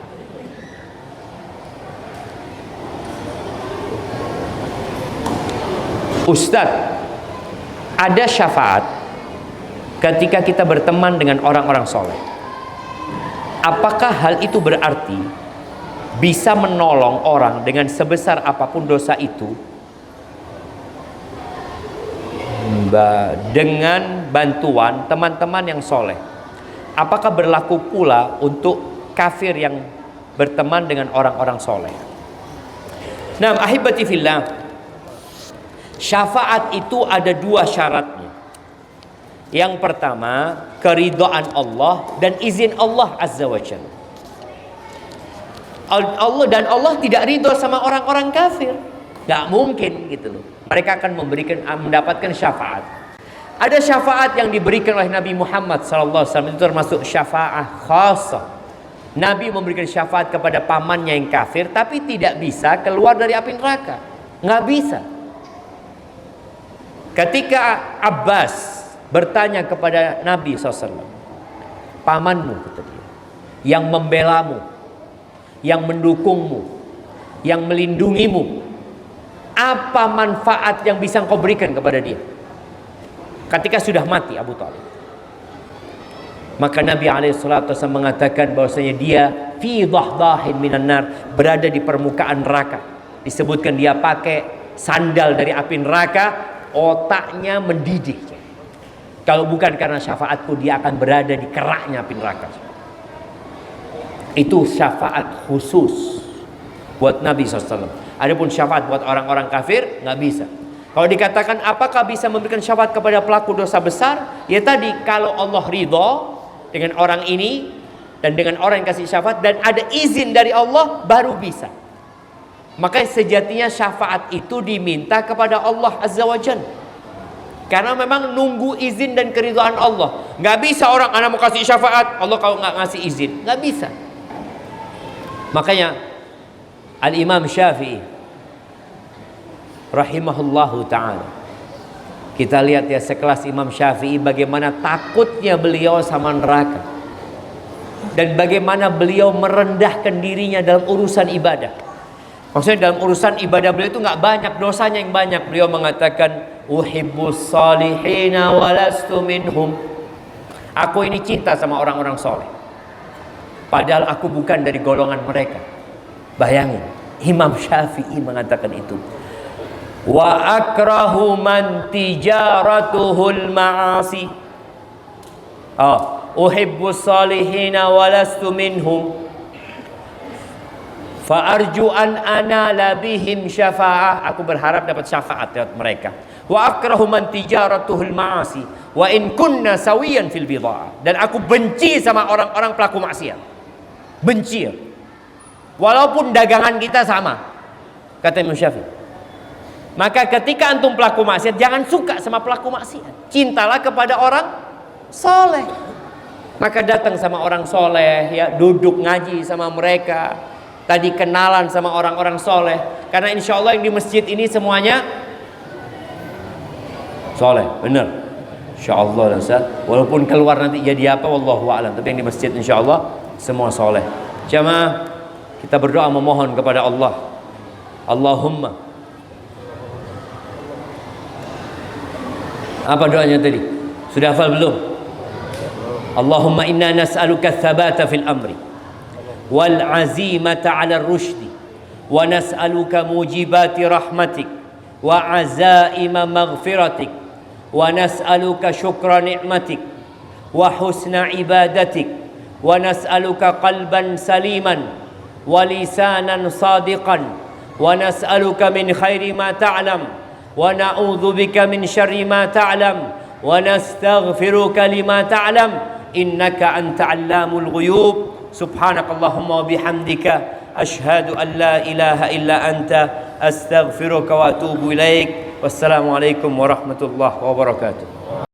Ustadz, ada syafaat ketika kita berteman dengan orang-orang soleh. Apakah hal itu berarti bisa menolong orang dengan sebesar apapun dosa itu dengan bantuan teman-teman yang soleh? Apakah berlaku pula untuk kafir yang berteman dengan orang-orang soleh? Nah, ahibati fillah, syafaat itu ada dua syaratnya. Yang pertama, keridhaan Allah dan izin Allah Azza wa Jalla. Allah tidak ridho sama orang-orang kafir. Gak mungkin gitu loh. Mereka akan mendapatkan syafaat. Ada syafaat yang diberikan oleh Nabi Muhammad SAW, itu termasuk syafaat khasah. Nabi memberikan syafaat kepada pamannya yang kafir, tapi tidak bisa keluar dari api neraka. Nggak bisa. Ketika Abbas bertanya kepada Nabi SAW, pamanmu, kata dia, yang membelamu, yang mendukungmu, yang melindungimu, apa manfaat yang bisa engkau berikan kepada dia ketika sudah mati Abu Thalib? Maka Nabi SAW mengatakan bahwasanya dia fi dhahdahin minan nar, berada di permukaan neraka. Disebutkan dia pakai sandal dari api neraka, otaknya mendidih. Kalau bukan karena syafaatku, dia akan berada di keraknya api neraka. Itu syafaat khusus buat Nabi SAW. Adapun syafaat buat orang-orang kafir nggak bisa. Kalau dikatakan apakah bisa memberikan syafaat kepada pelaku dosa besar? Ya tadi, kalau Allah ridho dengan orang ini dan dengan orang yang kasih syafaat dan ada izin dari Allah, baru bisa. Makanya sejatinya syafaat itu diminta kepada Allah Azza wa Jalla. Karena memang nunggu izin dan keridhaan Allah. Nggak bisa orang, anak mau kasih syafaat, Allah kalau nggak ngasih izin, nggak bisa. Makanya Al-Imam Syafi'i rahimahullahu ta'ala, kita lihat ya sekelas Imam Syafi'i, bagaimana takutnya beliau sama neraka, dan bagaimana beliau merendahkan dirinya dalam urusan ibadah. Maksudnya dalam urusan ibadah beliau itu nggak banyak dosanya yang banyak. Beliau mengatakan, uhibbus salihina walastu minhum. Aku ini cinta sama orang-orang soleh, padahal aku bukan dari golongan mereka. Bayangin, Imam Syafi'i mengatakan itu. Wa akrahu man tijaratuhul ma'asi. Uhibbus salihina walastu minhum. Fa arju an anala bihim syafa'ah. Aku berharap dapat syafaat lewat mereka. Wa akrahu man tijaratuhul ma'asi wa in kunna sawiyan fil bidha'ah. Dan aku benci sama orang-orang pelaku maksiat. Benci. Walaupun dagangan kita sama, kata Imam Syafi'i. Maka ketika antum pelaku maksiat, jangan suka sama pelaku maksiat. Cintalah kepada orang soleh. Maka datang sama orang soleh, ya, duduk ngaji sama mereka. Tadi kenalan sama orang-orang soleh. Karena insya Allah yang di masjid ini semuanya soleh, benar. Insya Allah, Ustaz. Walaupun keluar nanti jadi apa, wallahu a'lam. Tapi yang di masjid insya Allah semua soleh. Jamaah, kita berdoa memohon kepada Allah. Allahumma. Apa doanya tadi? Sudah hafal belum? Allahumma inna nas'aluka tsabata fil amri wal azimata 'ala ar-rusydi wa nas'aluka mujibati rahmatik wa azaima maghfiratik wa nas'aluka syukra ni'matik wa husna ibadatik wa nas'aluka qalban saliman wa lisanan sadiqan wa nas'aluka min khairi ma ta'lam wa na'udzu bika min syarri ma ta'lam wa nastaghfiruka lima ta'lam innaka anta 'allamul ghuyub. Subhanakallahumma wa bihamdika asyhadu an la ilaha illa anta astaghfiruka wa atubu ilaik. Wassalamualaikum warahmatullahi wabarakatuh.